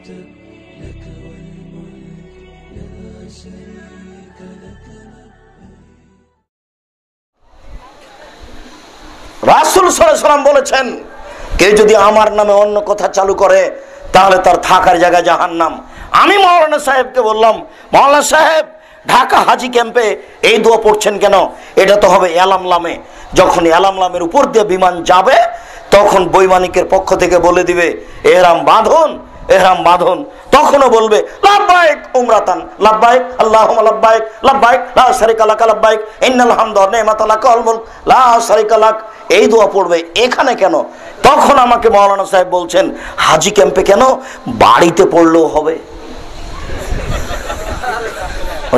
لك والملك لا شريك لك রাসূল সাল্লাল্লাহু আলাইহি ওয়াসাল্লাম বলেছেন, কেউ যদি আমার নামে অন্য কথা চালু করে তাহলে তার থাকার জায়গা জাহান্নাম। আমি মাওলানা সাহেবকে বললাম, মাওলানা সাহেব ঢাকা হাজি ক্যাম্পে এই দোয়া পড়ছেন কেন? এটা তো হবে এলামলামে। যখন এলামলামের উপর দিয়ে বিমান যাবে তখন বৈমানিকের পক্ষ থেকে বলে দিবে এহরাম বাঁধুন, এহরাম বাঁধুন। তখনও বলবে লাব্বাইক উমরাতান, লাব্বাইক আল্লাহুম্মা লাব্বাইক, লাব্বাইক লা শারীকা লাক, লাব্বাইক ইন্নাল হামদা ওয়া নি'মাতা লাক ওয়াল মুলক লা শারীকা লাক। এই দোয়া পড়বে। এখানে কেন? তখন আমাকে মাওলানা সাহেব বলছেন, হাজি ক্যাম্পে কেন? বাড়িতে পড়লেও হবে।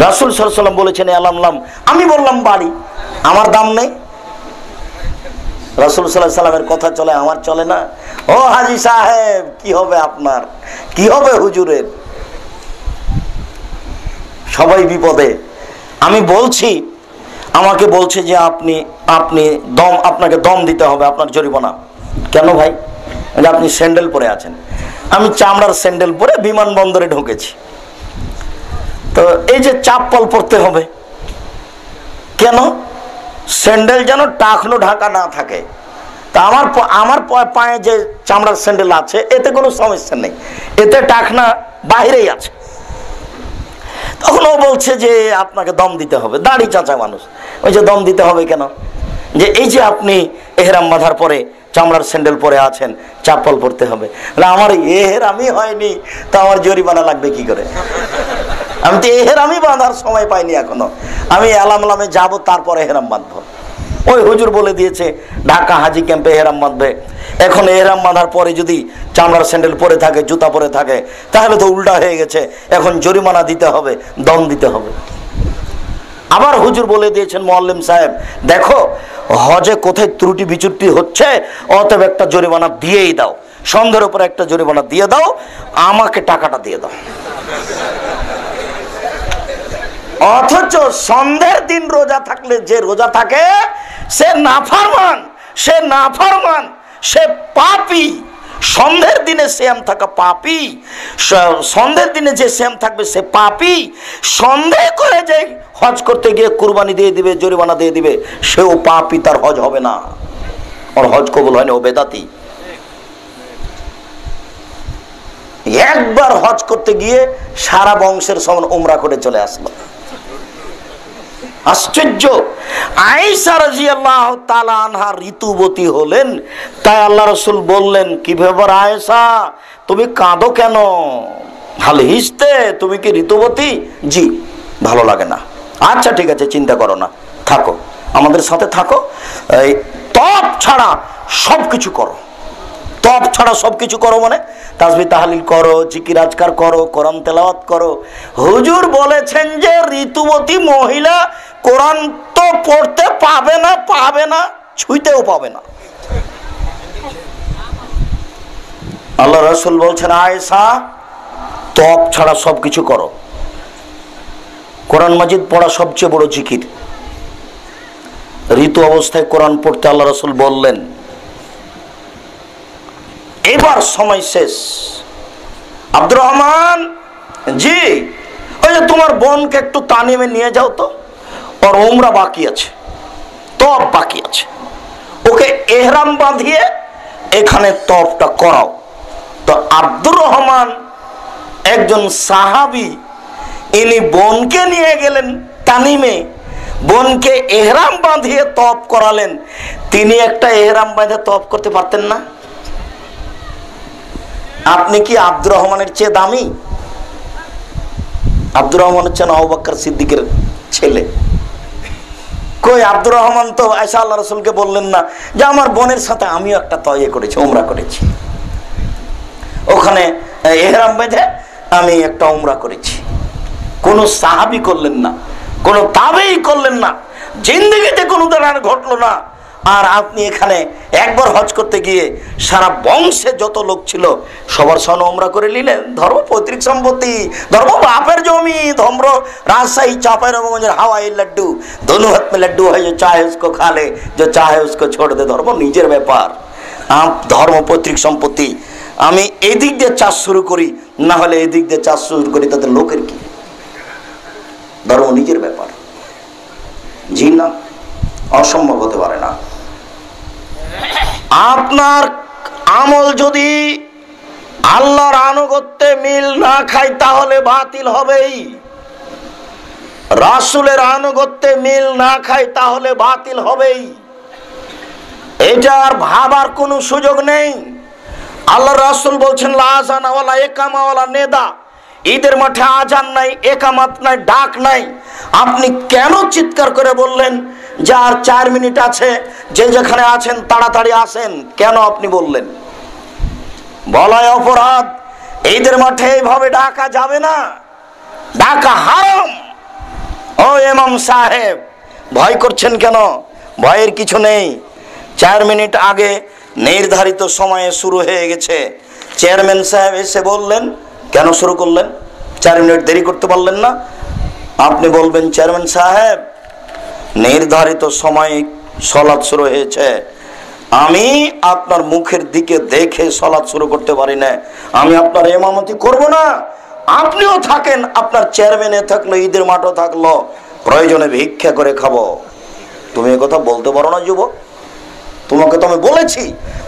রাসূল সাল্লাল্লাহু আলাইহি ওয়াসাল্লাম বলেছেন এলামলাম, আমি বললাম বাড়ি, আমার দাম নেই। রাসূল সাল্লাল্লাহু আলাইহি ওয়াসাল্লামের কথা চলে, আমার চলে না। ও হাজি সাহেব, কি হবে আপনার, কি হবে হুজুরের? সবাই বিপদে। আমি বলছি, আমাকে বলছে যে আপনাকে দম দিতে হবে, আপনার জরিমানা। কেন ভাই? আপনি স্যান্ডেল পরে আছেন। আমি চামড়ার স্যান্ডেল পরে বিমানবন্দরে ঢুকেছি, তো এই যে চাপ্পল পরতে হবে কেন? স্যান্ডেল যেন টাকনো ঢাকা না থাকে। তা আমার পায়ে যে চামড়ার স্যান্ডেল আছে এতে কোনো সমস্যা নেই, এতে টাকনা বাইরেই আছে। তখন ও বলছে যে আপনাকে দম দিতে হবে। দাড়ি চাচা মানুষ, ওই যে দম দিতে হবে কেন? যে এই যে আপনি এহরাম বাঁধার পরে চামড়ার স্যান্ডেল পরে আছেন, চাপ্পল পরতে হবে। আমার এহরামই হয়নি, তা আমার জরিমানা লাগবে কি করে? আমি তো এহরামই বাঁধার সময় পাইনি এখনো। আমি এলামলামে যাব, তারপর এহরাম বাঁধবো। ওই হুজুর বলে দিয়েছে ঢাকা হাজি ক্যাম্পে এহরাম বাঁধবে। এখন এহরাম বাঁধার পরে যদি চামড়ার স্যান্ডেল পরে থাকে, জুতা পরে থাকে, তাহলে তো উল্টা হয়ে গেছে। এখন জরিমানা দিতে হবে, দম দিতে হবে। আবার হুজুর বলে দিয়েছেন, মুআল্লিম সাহেব দেখো হজে কোথায় ত্রুটি বিচুটি হচ্ছে, অতএব একটা জরিমানা দিয়েই দাও, সন্ধ্যের উপরে একটা জরিমানা দিয়ে দাও, আমাকে টাকাটা দিয়ে দাও। অথচ সন্ধ্যের দিন রোজা থাকলে যে রোজা থাকে সে নাফরমান, সে নাফরমান, সে পাপী। সন্ধ্যের দিনে শ্যাম থাকা পাপী, সন্ধ্যের দিনে যে শ্যাম থাকবে সে পাপী। সন্দেহ করে যে হজ করতে গিয়ে কুরবানি দিয়ে দিবে, জরিমানা দিয়ে দিবে, সেও পাপী, তার হজ হবে না, ওর হজ কবুল হয় না, ও বেদাতি। একবার হজ করতে গিয়ে সারা বংশের সমান উমরা করে চলে আসলো। আশ্চর্য। আয়েশা রাদিয়াল্লাহু তাআলা আনহা ঋতুবতী হলেন, তাই আল্লাহ রাসূল বললেন, কি ব্যাপার আয়েশা, তুমি কাঁদো কেন? হাল হিসতে, তুমি কি ঋতুবতী? জি, ভালো লাগে না। আচ্ছা ঠিক আছে, চিন্তা করো না, থাকো, আমাদের সাথে থাকো। এই তপ ছাড়া সবকিছু করো। তপ ছাড়া সবকিছু করো মানে তাসবিহ তাহলিল করো, জিকির আজকার করো, কোরআন তেলাওয়াত করো। হুজুর বলেছেন যে ঋতুবতী মহিলা কোরআন তো পড়তে পাবে না, ছুঁইতেও পাবে না। আল্লাহ রাসূল বলছেন, আয়েশা তপ ছাড়া সবকিছু করো। কোরআন মাজিদ পড়া সবচেয়ে বড় জিকির। ঋতু অবস্থায় কোরআন পড়তে আল্লাহ রাসূল বললেন। এবার সময় শেষ। আব্দুর রহমান, জি, ওই যে তোমার বোনকে একটু তানিমে নিয়ে যাও তো, ওর উমরা বাকি আছে, তপ বাকি আছে, ওকে এহরাম বাঁধিয়ে এখানে তপটা করাও। তো আব্দুর রহমান একজন সাহাবী, ইনি বোনকে নিয়ে গেলেন তানিমে, বোনকে এহরাম বাঁধিয়ে তপ করালেন। তিনি একটা এহরাম বাঁধে তপ করতে পারতেন না? আপনি কি আব্দুর রহমানের চেয়ে দামি? আব্দুর রহমান হচ্ছেন আবু বকর সিদ্দিকের ছেলে। কই আব্দুর রহমান তো আয়েশা আল্লাহ রাসূলকে বললেন না যে আমার বোনের সাথে আমিও একটা তয়ে করেছি, উমরা করেছি, ওখানে এহরাম বেঁধে আমি একটা উমরা করেছি। কোন সাহাবী করলেন না, কোন তাবেঈ করলেন না, জিন্দেগিতে কোনো উদাহরণ ঘটলো না। আর আপনি এখানে একবার হজ করতে গিয়ে সারা বংশে যত লোক ছিল সবার সঙ্গে উমরা করে নিলেন। ধর্ম পৈতৃক সম্পত্তি, ধর্ম বাপের জমি, ধর্ম রাজশাহী চাঁপাইনবাবগঞ্জের হাওয়াই লাড্ডু, दोनों हाथ में लड्डू है, जो चाहे उसको खा ले, जो चाहे उसको छोड़ दे। ধর্ম নিজের ব্যাপার, ধর্ম পৈতৃক সম্পত্তি। আমি এই দিক দিয়ে চাষ শুরু করি, না হলে এই দিক দিয়ে চাষ শুরু করি, তাদের লোকের কি? ধর্ম নিজের ব্যাপার। জি না, অসম্ভব হতে পারে না। আপনার আমল যদি আল্লাহর আনুগত্যে মিল না খায় তাহলে বাতিল হবেই। রাসূলের আনুগত্যে মিল না খায় তাহলে বাতিল হবেই। এটা আর ভাবার কোনো সুযোগ নেই। আল্লাহ রাসূল বলছেন লা আযান ওয়ালা ইকামা ওয়ালা নেদা, ঈদের মাঠে আজান নাই, একামাত নাই, ডাক নাই। আপনি কেন চিৎকার করে বললেন যে আর 4 মিনিট আছে, যে যেখানে আছেন তাড়াতাড়ি আসেন? কেন আপনি বললেন? বলাই অপরাধ। ঈদের মাঠে এইভাবে ডাকা যাবে না, ডাকা হারাম। ও ইমাম সাহেব, ভয় করছেন কেন? ভয়ের কিছু নেই। 4 মিনিট আগে নির্ধারিত সময়ে শুরু হয়ে গেছে। চেয়ারম্যান সাহেব এসে বললেন, কেন শুরু করলেন? 4 মিনিট দেরি করতে পারলেন না? আপনি বলবেন, চেয়ারম্যান সাহেব নির্ধারিত সময়ে সালাত শুরু হয়েছে, আমি আপনার মুখের দিকে দেখে সালাত শুরু করতে পারি না, আমি আপনার ইমামতি করব না। আপনিও থাকেন, আপনার চেয়ারম্যানে থাকলো, ঈদের মাঠও থাকলো, প্রয়োজনে ভিক্ষা করে খাবো। তুমি এ কথা বলতে পারো না যুবক? তোমাকে তো আমি বলেছি,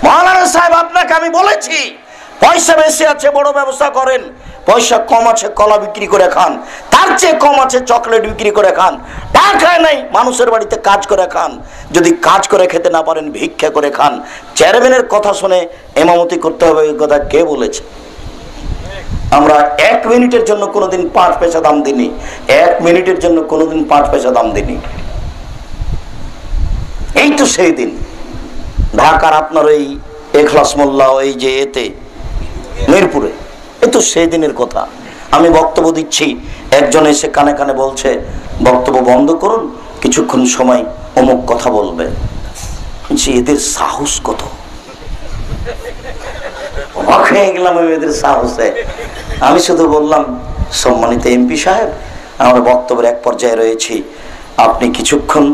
মাওলানা সাহেব আপনাকে আমি বলেছি, পয়সা বেশি আছে বড় ব্যবসা করেন, পয়সা কম আছে কলা বিক্রি করে খান, তার চেয়ে কম আছে চকলেট বিক্রি করে খান, টাকা নাই মানুষের বাড়িতে কাজ করে খান, যদি কাজ করে খেতে না পারেন ভিক্ষা করে খান। চেয়ারম্যানের কথা শুনে ইমামতি করতে হবে, এই কথা কে বলেছে? আমরা 1 মিনিটের জন্য কোনোদিন 5 পয়সা দাম দিইনি, 1 মিনিটের জন্য কোনোদিন 5 পয়সা দাম দিইনি। এই তো সেই দিন ঢাকার আপনার ওই এখলাস মোল্লা, ওই যে এতে মিরপুরে, এই তো সেই দিনের কথা। আমি বক্তব্য দিচ্ছি, একজন এসে কানে কানে বলছে বক্তব্য বন্ধ করুন, কিছুক্ষণ সময় অমুক কথা বলবে। যে এদের সাহস কত! অবাক হয়ে গেলাম এদের সাহসে। আমি শুধু বললাম, সম্মানিত এমপি সাহেব, আমরা বক্তব্যের এক পর্যায়ে রয়েছি, আপনি কিছুক্ষণ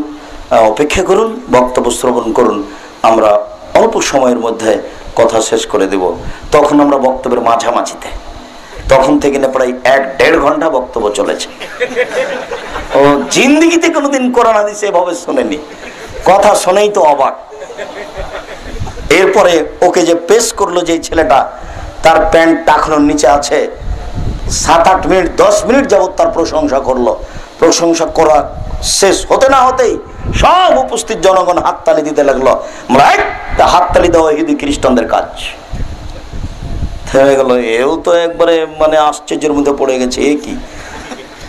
অপেক্ষা করুন, বক্তব্য শ্রবণ করুন, আমরা অল্প সময়ের মধ্যে কথা শেষ করে দেব। তখন আমরা বক্তব্যের মাঝামাঝিতে, তখন থেকে না প্রায় 1-1.5 ঘন্টা বক্তব্য চলেছে। ও জিন্দিগিতে কোনোদিন কোরআন হাদিস এভাবে শোনেনি, কথা শুনেই তো অবাক। এরপরে ওকে যে পেশ করলো যে ছেলেটা, তার প্যান্ট টাকানোর নিচে আছে, 7-8 মিনিট 10 মিনিট যাবত তার প্রশংসা করলো। প্রশংসা করা শেষ হতে না হতেই সব উপস্থিত জনগণ হাততালি দিতে লাগলো। হাততালি দেওয়া ইহুদি খ্রিস্টানদের কাজ। থেমে গেল। এও তো একবারে মানে আশ্চর্যের মধ্যে পড়ে গেছে, এ কি?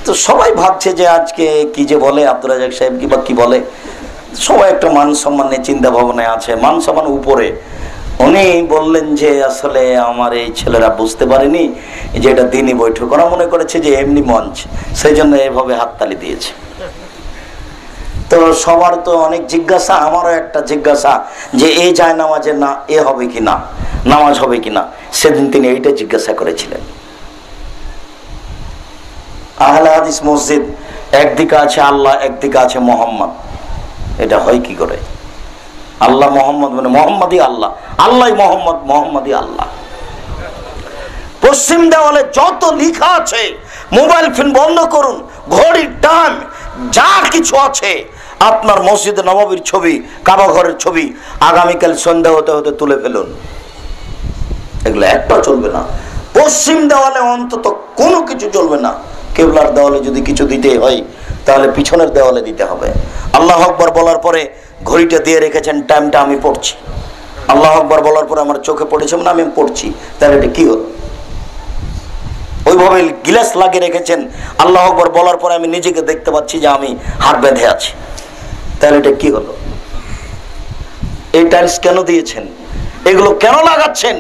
তো সবাই ভাবছে যে আজকে কি যে বলে আব্দুর রাজ্জাক সাহেব, কি বা কি বলে, সবাই একটা মান সম্মান নিয়ে চিন্তা ভাবনায় আছে, মান সম্মান উপরে। উনি বললেন যে আসলে আমার এই ছেলেরা বুঝতে পারেনি যে এটা দিনই বৈঠক, ওরা মনে করেছে যে এমনি মঞ্চ, সেই জন্য এভাবে হাততালি দিয়েছে। তো সবার তো অনেক জিজ্ঞাসা, আমারও একটা জিজ্ঞাসা যে এই যায় নামাজের না এ হবে কি না, নামাজ হবে কি না। সেদিন তিনি এইটা জিজ্ঞাসা করেছিলেন। আহলে হাদিস মসজিদ, একদিকে আছে আল্লাহ, একদিকে আছে মোহাম্মদ, এটা হয় কি করে? আল্লাহ মোহাম্মদ মানে মোহাম্মদই আল্লাহ, আল্লাহ মোহাম্মদ, মোহাম্মদই আল্লাহ। পশ্চিম দেওয়ালে যত লেখা আছে, মোবাইল ফোন বন্ধ করুন, ঘড়ির টাইম যা কিছু আছে, আপনার মসজিদে নববীর ছবি, কাবা ঘরের ছবি আগামীকাল সন্ধ্যা হতে হতে তুলে ফেলুন। এগুলো একটা চলবে না। পশ্চিম দেওয়ালে অন্তত কোনো কিছু চলবে না। কেবলার দেওয়ালে যদি কিছু দিতে হয় তাহলে পিছনের দেওয়ালে দিতে হবে। আল্লাহ আকবার বলার পরে ঘড়িটা দিয়ে রেখেছেন, টাইমটা আমি পড়ছি। আল্লাহ আকবার বলার পরে আমার চোখে পড়েছে না, আমি পড়ছি, তাহলে এটা কি হলো? ওইভাবে গিলাস লাগিয়ে রেখেছেন, আল্লাহ আকবার বলার পরে আমি নিজেকে দেখতে পাচ্ছি যে আমি হাত বেঁধে আছি, তাহলে এটা কি হলো? এই টাইলস কেন দিয়েছেন? এগুলো কেন লাগাচ্ছেন?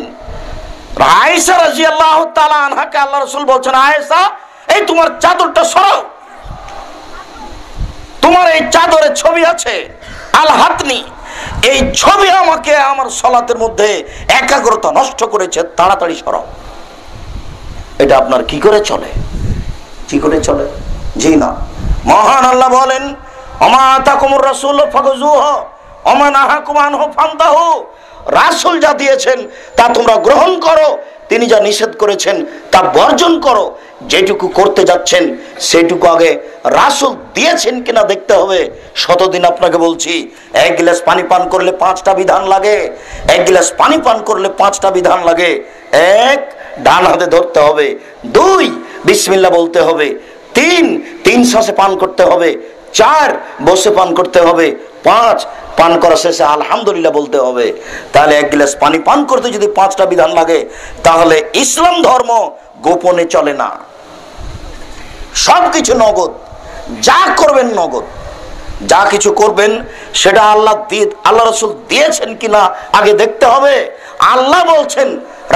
আয়েশা রাদিয়াল্লাহু তাআলা আনহাকে আল্লাহ রাসূল বলছেন, আয়েশা এই তোমার চাদরটা সরাও, তোমার এই চাদরে ছবি আছে, আল হাতনি, এই ছবি আমাকে আমার সালাতের মধ্যে একাগ্রতা নষ্ট করেছে, তাড়াতাড়ি সরাও। এটা আপনার কি করে চলে? কি করে চলে? জি না। মহান আল্লাহ বলেন, ওমা আতাকুমুর রাসূল ফাখুযুহু ওমা নাহাকুম আনহু ফান্তাহু। রাসূল যা দিয়েছেন তা তোমরা গ্রহণ করো, তিনি যা নিষেধ করেছেন তা বর্জন করো। যেটুকু করতে যাচ্ছেন সেটুকু আগে রাসূল দিয়েছেন কিনা দেখতে হবে। শতদিন আপনাকে বলছি, এক গ্লাস পানি পান করলে 5টা বিধান লাগে। এক গ্লাস পানি পান করলে 5টা বিধান লাগে। 1, ডান হাতে ধরতে হবে। 2, বিসমিল্লাহ বলতে হবে। 3 শ্বাসে পান করতে হবে। 4, বসে পান করতে হবে। 5, পান করা শেষে আলহামদুলিল্লাহ বলতে হবে। তাহলে এক গ্লাস পানি পান করতে যদি 5টা বিধান লাগে, তাহলে ইসলাম ধর্ম গোপনে চলে না, সবকিছু নগদ। যা করবেন নগদ, যা কিছু করবেন সেটা আল্লাহ রাসূল দিয়েছেন কিনা আগে দেখতে হবে। আল্লাহ বলছেন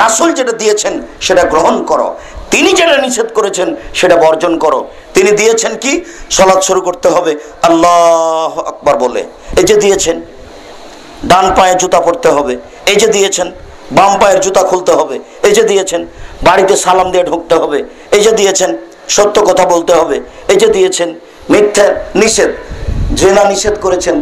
রাসূল যেটা দিয়েছেন সেটা গ্রহণ করো, তিনি যেটা নিষেধ করেছেন সেটা বর্জন করো। তিনি দিয়েছেন কি? সালাত শুরু করতে হবে আল্লাহু আকবার বলে, এই যে দিয়েছেন। ডান পায়ে জুতা পরতে হবে, এই যে দিয়েছেন। বাম পায়ের জুতা খুলতে হবে, এই যে দিয়েছেন। বাড়িতে সালাম দিয়ে ঢুকতে হবে, এই যে দিয়েছেন। সত্য কথা বলতে হবে, এই যে দিয়েছেন। মিথ্যা নিষেধ, জেনা নিষেধ করেছেন,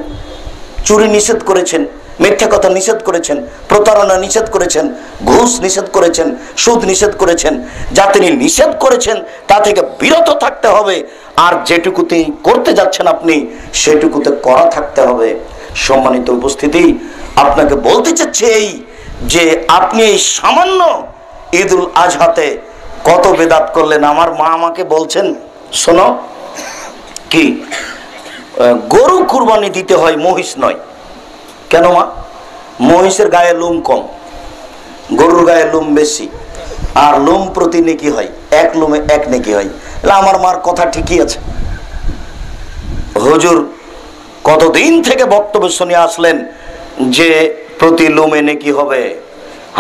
চুরি নিষেধ করেছেন, মিথ্যা কথা নিষেধ করেছেন, প্রতারণা নিষেধ করেছেন, ঘুষ নিষেধ করেছেন, সুদ নিষেধ করেছেন। যা তিনি নিষেধ করেছেন তা থেকে বিরত থাকতে হবে। আর যেটুকুতে করতে যাচ্ছেন আপনি সেটুকুতে করা থাকতে হবে। সম্মানিত উপস্থিতি, আপনাকে বলতে চাচ্ছি এই যে আপনি এই সামান্য ঈদুল আজহাতে কত বেদাত করলেন। আমার মা আমাকে বলছেন, শোনো কি, গরু কুরবানি দিতে হয়, মহিষ নয়। কেন মা? মহিষের গায়ে লোম কম, গরুর গায়ে লোম বেশি, আর লোম প্রতি নেকি হয়, এক লোমে 1 নেকি হয়। আমার মার কথা ঠিকই আছে। হুজুর কতদিন থেকে বক্তব্য শুনে আসলেন যে প্রতি লোমে নেকি হবে।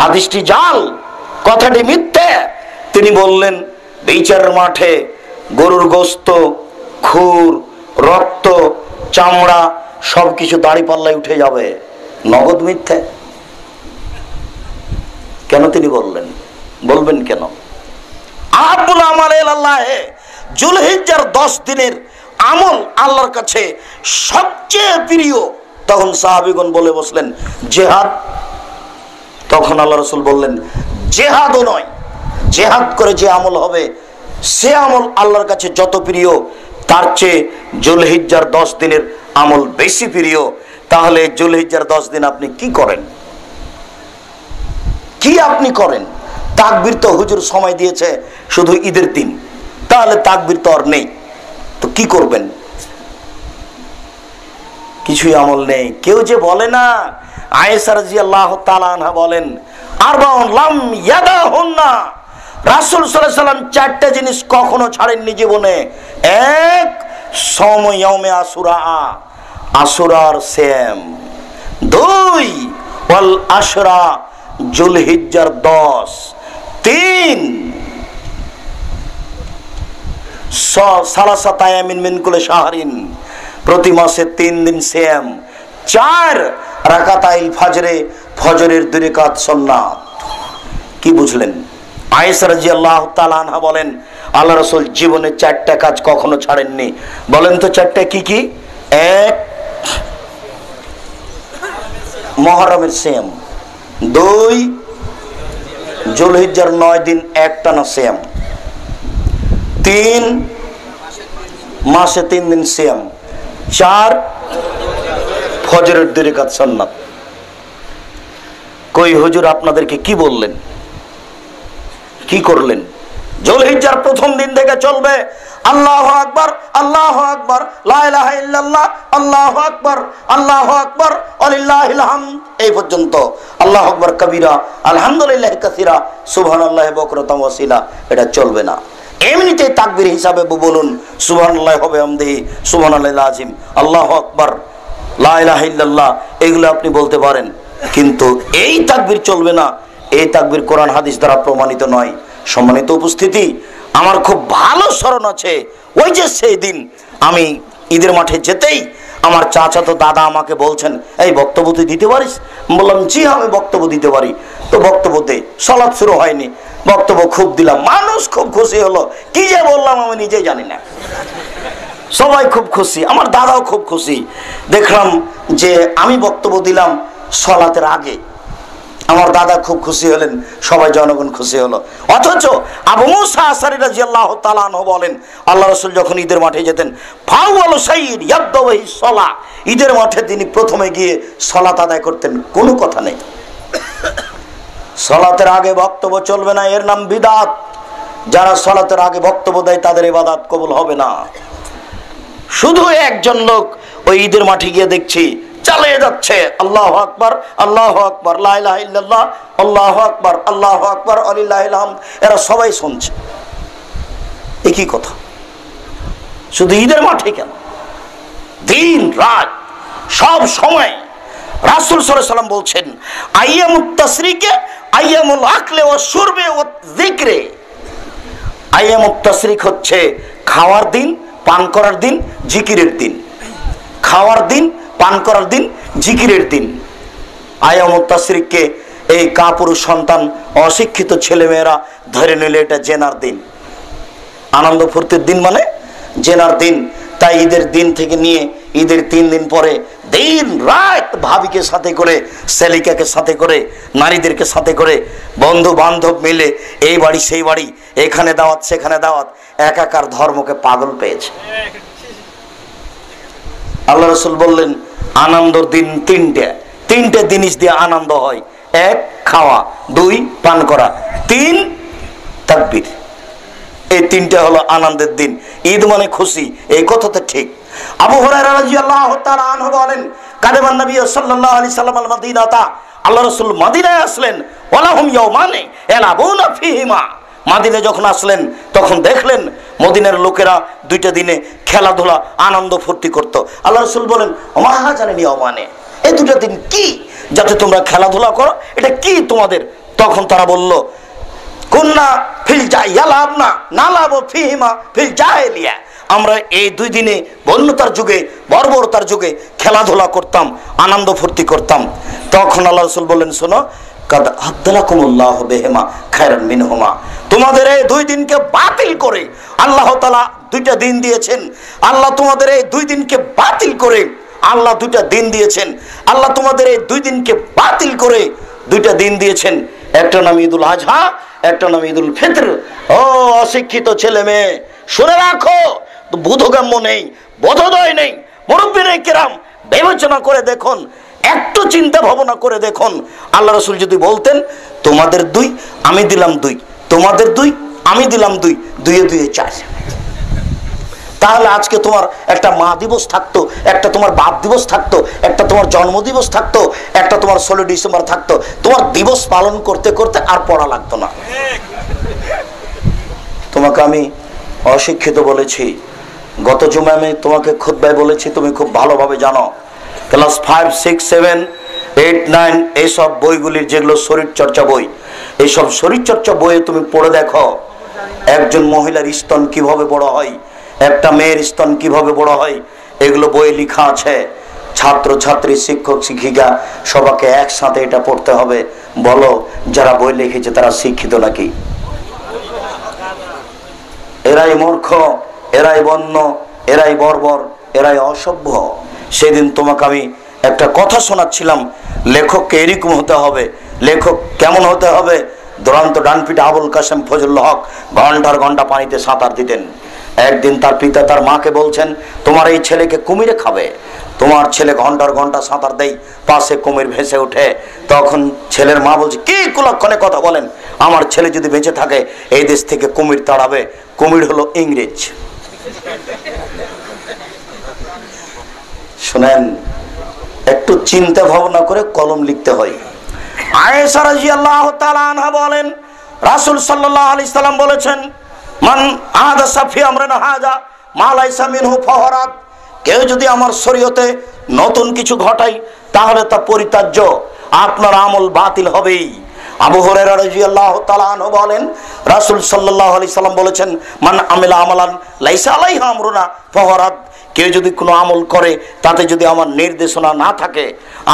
হাদিসটি জাল, কথাটি মিথ্যে। তিনি বললেন বিচারের মাঠে গরুর গোশত, খুর, রক্ত, চামড়া সবকিছু দাড়ি পাল্লায় উঠে যাবে। নগদ মিথ্যে। কেন তিনি বললেন? বলবেন কেন? আহাবুল আমাল ইলাল্লাহে, যুলহিজ্জার 10 দিনের আমল আল্লাহর কাছে সবচেয়ে প্রিয়। তখন সাহাবীগণ বলে বসলেন জিহাদ। তখন আল্লাহ রাসূল বললেন জিহাদও নয়, জিহাদ করে যে আমল হবে সে আমল আল্লাহর কাছে যত প্রিয় তার চেয়ে যুলহিজ্জার 10 দিনের আমল বেশি প্রিয়। তাহলে যুলহিজ্জার 10 দিন আপনি কি করেন? কি আপনি করেন? তাকবীর তো হুজুর সময় দিয়েছে শুধু ঈদের দিন, তাহলে তাকবীর তো আর নেই, তো কি করবেন? কিছুই আমল নেই। কেউ যে বলে না, আয়েশা রাদিয়াল্লাহু তাআলা আনহা বলেন, আরবাউন লাম ইয়াদাহুন্না, রাসূল সাল্লাল্লাহু আলাইহি ওয়াসাল্লাম 4টা জিনিস কখনো ছাড়েননি জীবনে। 1, সওম ইয়াউমে আশুরা, আশুরার সিয়াম। 2, ওয়াল আশরা, যুলহিজ্জার 10। 3, সালাসাত আয়ামিন মিন কুল্লি শাহরিন, প্রতি মাসে 3 দিন সিয়াম। 4, রাকাতাইল ফজরে, ফজরের 2 রাকাত সুন্নাত। কি বুঝলেন? আয়েশা রাদিয়াল্লাহু তাআলা আনহা বলেন আল্লাহ রাসূল জীবনে 4টা কাজ কখনো ছাড়েননি। বলেন তো 4টা কি কি? 1, মুহররমের সিয়াম। 2, যুলহিজ্জার 9 দিন একটানা সিয়াম। 3, মাসে 3 দিন সিয়াম। 4, ফজরের 2 রাকাত সুন্নাত। কই হুজুর আপনাদেরকে কি বললেন? কি করলেন? যুলহিজ্জার প্রথম দিন থেকে চলবে আল্লাহু আকবার, আল্লাহু আকবার, লা ইলাহা ইল্লাল্লাহ, আল্লাহু আকবার, আল্লাহু আকবার, ওয়ালিল্লাহিল হামদ, এই পর্যন্ত। আল্লাহু আকবার কবীরা, আলহামদুলিল্লাহি কাসীরা, সুবহানাল্লাহি বুকরাতাম ওয়া আসীলা, এটা চলবে না। এমনিতেই তাকবীর হিসাবে বলুন সুবহানাল্লাহি ওয়া বিহামদিহি, সুবহানাল্লাহিল আযীম, আল্লাহু আকবার, লা ইলাহা ইল্লাল্লাহ, এগুলো আপনি বলতে পারেন, কিন্তু এই তাকবীর চলবে না। এই তাকবীর কোরআন হাদিস দ্বারা প্রমাণিত নয়। সম্মানিত উপস্থিতি, আমার খুব ভালো স্মরণ আছে, ওই যে সেই দিন আমি ঈদের মাঠে যেতেই আমার চাচাতো দাদা আমাকে বলছেন, এই বক্তব্য তুই দিতে পারিস? বললাম জি আমি বক্তব্য দিতে পারি। তো বক্তব্য দে। সালাত শুরু হয়নি, বক্তব্য খুব দিলাম, মানুষ খুব খুশি হলো। কি যে বললাম আমি নিজেই জানি না, সবাই খুব খুশি, আমার দাদাও খুব খুশি। দেখলাম যে আমি বক্তব্য দিলাম সালাতের আগে, আমার দাদা খুব খুশি হলেন, সবাই জনগণ খুশি হলো। অথচ আবু মুসা আশআরী রাদিয়াল্লাহু তাআলা আনহু বলেন, আল্লাহ রাসূল যখন ঈদের মাঠে যেতেন, ফাওয়ালু শাইইন ইয়াবদাউ সালাহ, ঈদের মাঠে তিনি প্রথমে গিয়ে সালাত আদায় করতেন। কোনো কথা নেই, সালাতের আগে বক্তব্য চলবে না, এর নাম বিদআত। যারা সালাতের আগে বক্তব্য দেয় তাদের ইবাদত কবুল হবে না। শুধু একজন লোক ওই ঈদের মাঠে গিয়ে দেখছি চালিয়ে যাচ্ছে, আল্লাহু আকবার, আল্লাহু আকবার, লা ইলাহা ইল্লাল্লাহ, আল্লাহু আকবার, আল্লাহু আকবার, ওয়ালিল্লাহিল হামদ। এরা সবাই শুনছে। একই কথা, শুধু ঈদের মাঠে কেন, দিন রাত সব সময় রাসূল সাল্লাল্লাহু আলাইহি ওয়াসাল্লাম বলছেন, আইয়ামুত তাশরিকে আইয়ামুল আকলে ওয়া শুরবে ওয়া যিকরে। আইয়ামুত তাশরিক হচ্ছে খাওয়ার দিন, পান করার দিন, জিকিরের দিন। খাওয়ার দিন, পান করার দিন, জিকিরের দিন। আইয়ামুত তাশরিককে এই কাপুরুষ সন্তান, অশিক্ষিত ছেলেমেয়েরা ধরে নিলে এটা জেনার দিন। আনন্দ ফুর্তির দিন মানে জেনার দিন। তাই ঈদের দিন থেকে নিয়ে ঈদের 3 দিন পরে দিন রাত ভাবিকে সাথে করে, সেলিকাকে সাথে করে, নারীদেরকে সাথে করে, বন্ধু বান্ধব মিলে এই বাড়ি সেই বাড়ি, এখানে দাওয়াত সেখানে দাওয়াত, একাকার ধর্মকে পাগল পেয়েছে। আল্লাহ রাসূল বললেন, আনন্দের দিন তিনটে জিনিস দিয়ে আনন্দ হয়। 1 খাওয়া, 2 পান করা, 3 তাকবীর। এই 3টা হলো আনন্দের দিন। ঈদ মানে খুশি, এই কথা তো ঠিক। আবু হুরায়রা রাদিয়াল্লাহু তাআলা আনহু বলেন, কাদামান নবী সাল্লাল্লাহু আলাইহি সাল্লাম আল মদিনাতা, আল্লাহ রাসূল মদিনায় আসলেন, ওয়ালাহুম ইয়াওমানে ইয়ালাবুনা ফীহিমা। মদিনায় যখন আসলেন তখন দেখলেন মদিনার লোকেরা 2টা দিনে খেলাধুলা আনন্দ ফুর্তি করত। আল্লাহ রাসূল বলেন, ওমা হাজানিন ইয়াওমানে, এই 2টা দিন কি যাতে তোমরা খেলাধুলা করো, এটা কি তোমাদের? তখন তারা বলল, কুন্না ফিল জাইয়ালাবনা নালাবু ফীহিমা ফিল জাহেলিয়া, আমরা এই 2 দিনে বন্যতার যুগে, বর্বরতার যুগে খেলাধুলা করতাম, আনন্দ ফুর্তি করতাম। তখন আল্লাহ রাসূল বললেন, শোনো, কাদ আবদালাকুমুল্লাহু বিহিমা খায়রান মিনহুমা, তোমাদের এই 2 দিনকে বাতিল করে আল্লাহ তাআলা 2টা দিন দিয়েছেন। আল্লাহ তোমাদের এই 2 দিনকে বাতিল করে আল্লাহ 2টা দিন দিয়েছেন। আল্লাহ তোমাদের এই 2 দিনকে বাতিল করে 2টা দিন দিয়েছেন। একটা নাম ঈদুল আজহা, একটা নাম ঈদুল ফিতর। ও অশিক্ষিত ছেলে মেয়ে, শুনে রাখো, বোধগম্য নেই, বোধোদয় নেই, মুরব্বিনে কিরাম বিবেচনা করে দেখুন, একটু চিন্তা ভাবনা করে দেখুন। আল্লাহ রাসূল যদি বলতেন, তোমাদের 2 আমি দিলাম 2, তোমাদের 2 আমি দিলাম 2, 2 এ 2 এ 4, তাহলে আজকে তোমার একটা মা দিবস থাকতো, একটা তোমার বাপ দিবস থাকতো, একটা তোমার জন্ম দিবস থাকতো, একটা তোমার 16 ডিসেম্বর থাকতো। তোমার দিবস পালন করতে করতে আর পড়া লাগতো না। তোমাকে আমি অশিক্ষিত বলেছি, গত জুমায় আমি তোমাকে খুতবায় বলেছি, তুমি খুব ভালোভাবে জানো। ক্লাস 5, 6, 7, 8, 9 এইসব বইগুলির, যেগুলো শরীরচর্চা বই, এইসব শরীরচর্চা বইয়ে তুমি পড়ে দেখো একজন মহিলার স্তন কিভাবে বড় হয়, একটা মেয়ের স্তন কিভাবে বড় হয়, এগুলো বইয়ে লেখা আছে। ছাত্র ছাত্রী, শিক্ষক শিক্ষিকা সবাইকে একসাথে এটা পড়তে হবে। বলো, যারা বই লিখেছে তারা শিক্ষিত নাকি? এরাই মূর্খ, এরাই বন্য, এরাই বর্বর, এরাই অসভ্য। সেদিন তোমাকে আমি একটা কথা শোনাচ্ছিলাম, লেখককে এরকম হতে হবে। লেখক কেমন হতে হবে? দুরন্ত ডানপিটা আবুল কাসেম ফজলুল হক ঘন্টার ঘন্টা পানিতে সাঁতার দিতেন। একদিন তার পিতা তার মাকে বলছেন, তোমার এই ছেলেকে কুমিরে খাবে। তোমার ছেলে ঘন্টার ঘন্টা সাঁতার দেয়, পাশে কুমির ভেসে ওঠে। তখন ছেলের মা বলছে, কি কুলক্ষণে কথা বলেন, আমার ছেলে যদি বেঁচে থাকে এই দেশ থেকে কুমির তাড়াবে। কুমির হলো ইংরেজ। শুনেন, একটু চিন্তা ভাবনা করে কলম লিখতে হয়। আয়েশা রাদিয়াল্লাহু তাআলা আনহা বলেন, রাসূল সাল্লাল্লাহু আলাইহি সাল্লাম বলেছেন, মান আহাদাসা ফি আমরিনা হাযা মা লাইসা মিনহু ফাহুরাত, কেউ যদি আমার শরীয়তে নতুন কিছু ঘটায় তাহলে তা পরিত্যাজ্য, আপনার আমল বাতিল হবেই। আবু হুরায়রা রাদিয়াল্লাহু তাআলা আনহু বলেন, রাসূল সাল্লাল্লাহু আলাইহি সাল্লাম বলেছেন, মান আমিলা আমালান লাইসা আলাইহি আমরুনা ফাহুরাত, কেউ যদি কোনো আমল করে তাতে যদি আমার নির্দেশনা না থাকে,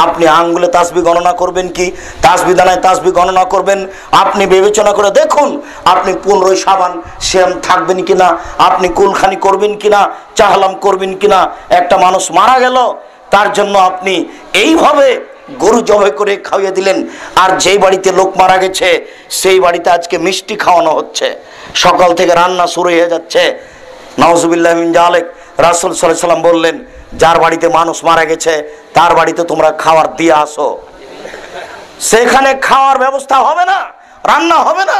আপনি আঙ্গুলে তাসবিহ গণনা করবেন কি, তাসবিহ দানায় তাসবিহ গণনা করবেন, আপনি বিবেচনা করে দেখুন আপনি 15 সাবান শ্যাম থাকবেন কিনা, আপনি কুলখানি করবেন কিনা, চাহলাম করবেন কিনা। একটা মানুষ মারা গেল, তার জন্য আপনি এইভাবে গরু জবাই করে খাইয়ে দিলেন। আর যেই বাড়িতে লোক মারা গেছে সেই বাড়িতে আজকে মিষ্টি খাওয়ানো হচ্ছে, সকাল থেকে রান্না শুরু হয়ে যাচ্ছে। নাউজুবিল্লাহ মিন জালিক। রাসূল সাল্লাল্লাহু আলাইহি সাল্লাম বললেন, যার বাড়িতে মানুষ মারা গেছে তার বাড়িতে তোমরা খাবার দিয়ে আসো, সেখানে খাওয়ার ব্যবস্থা হবে না, রান্না হবে না।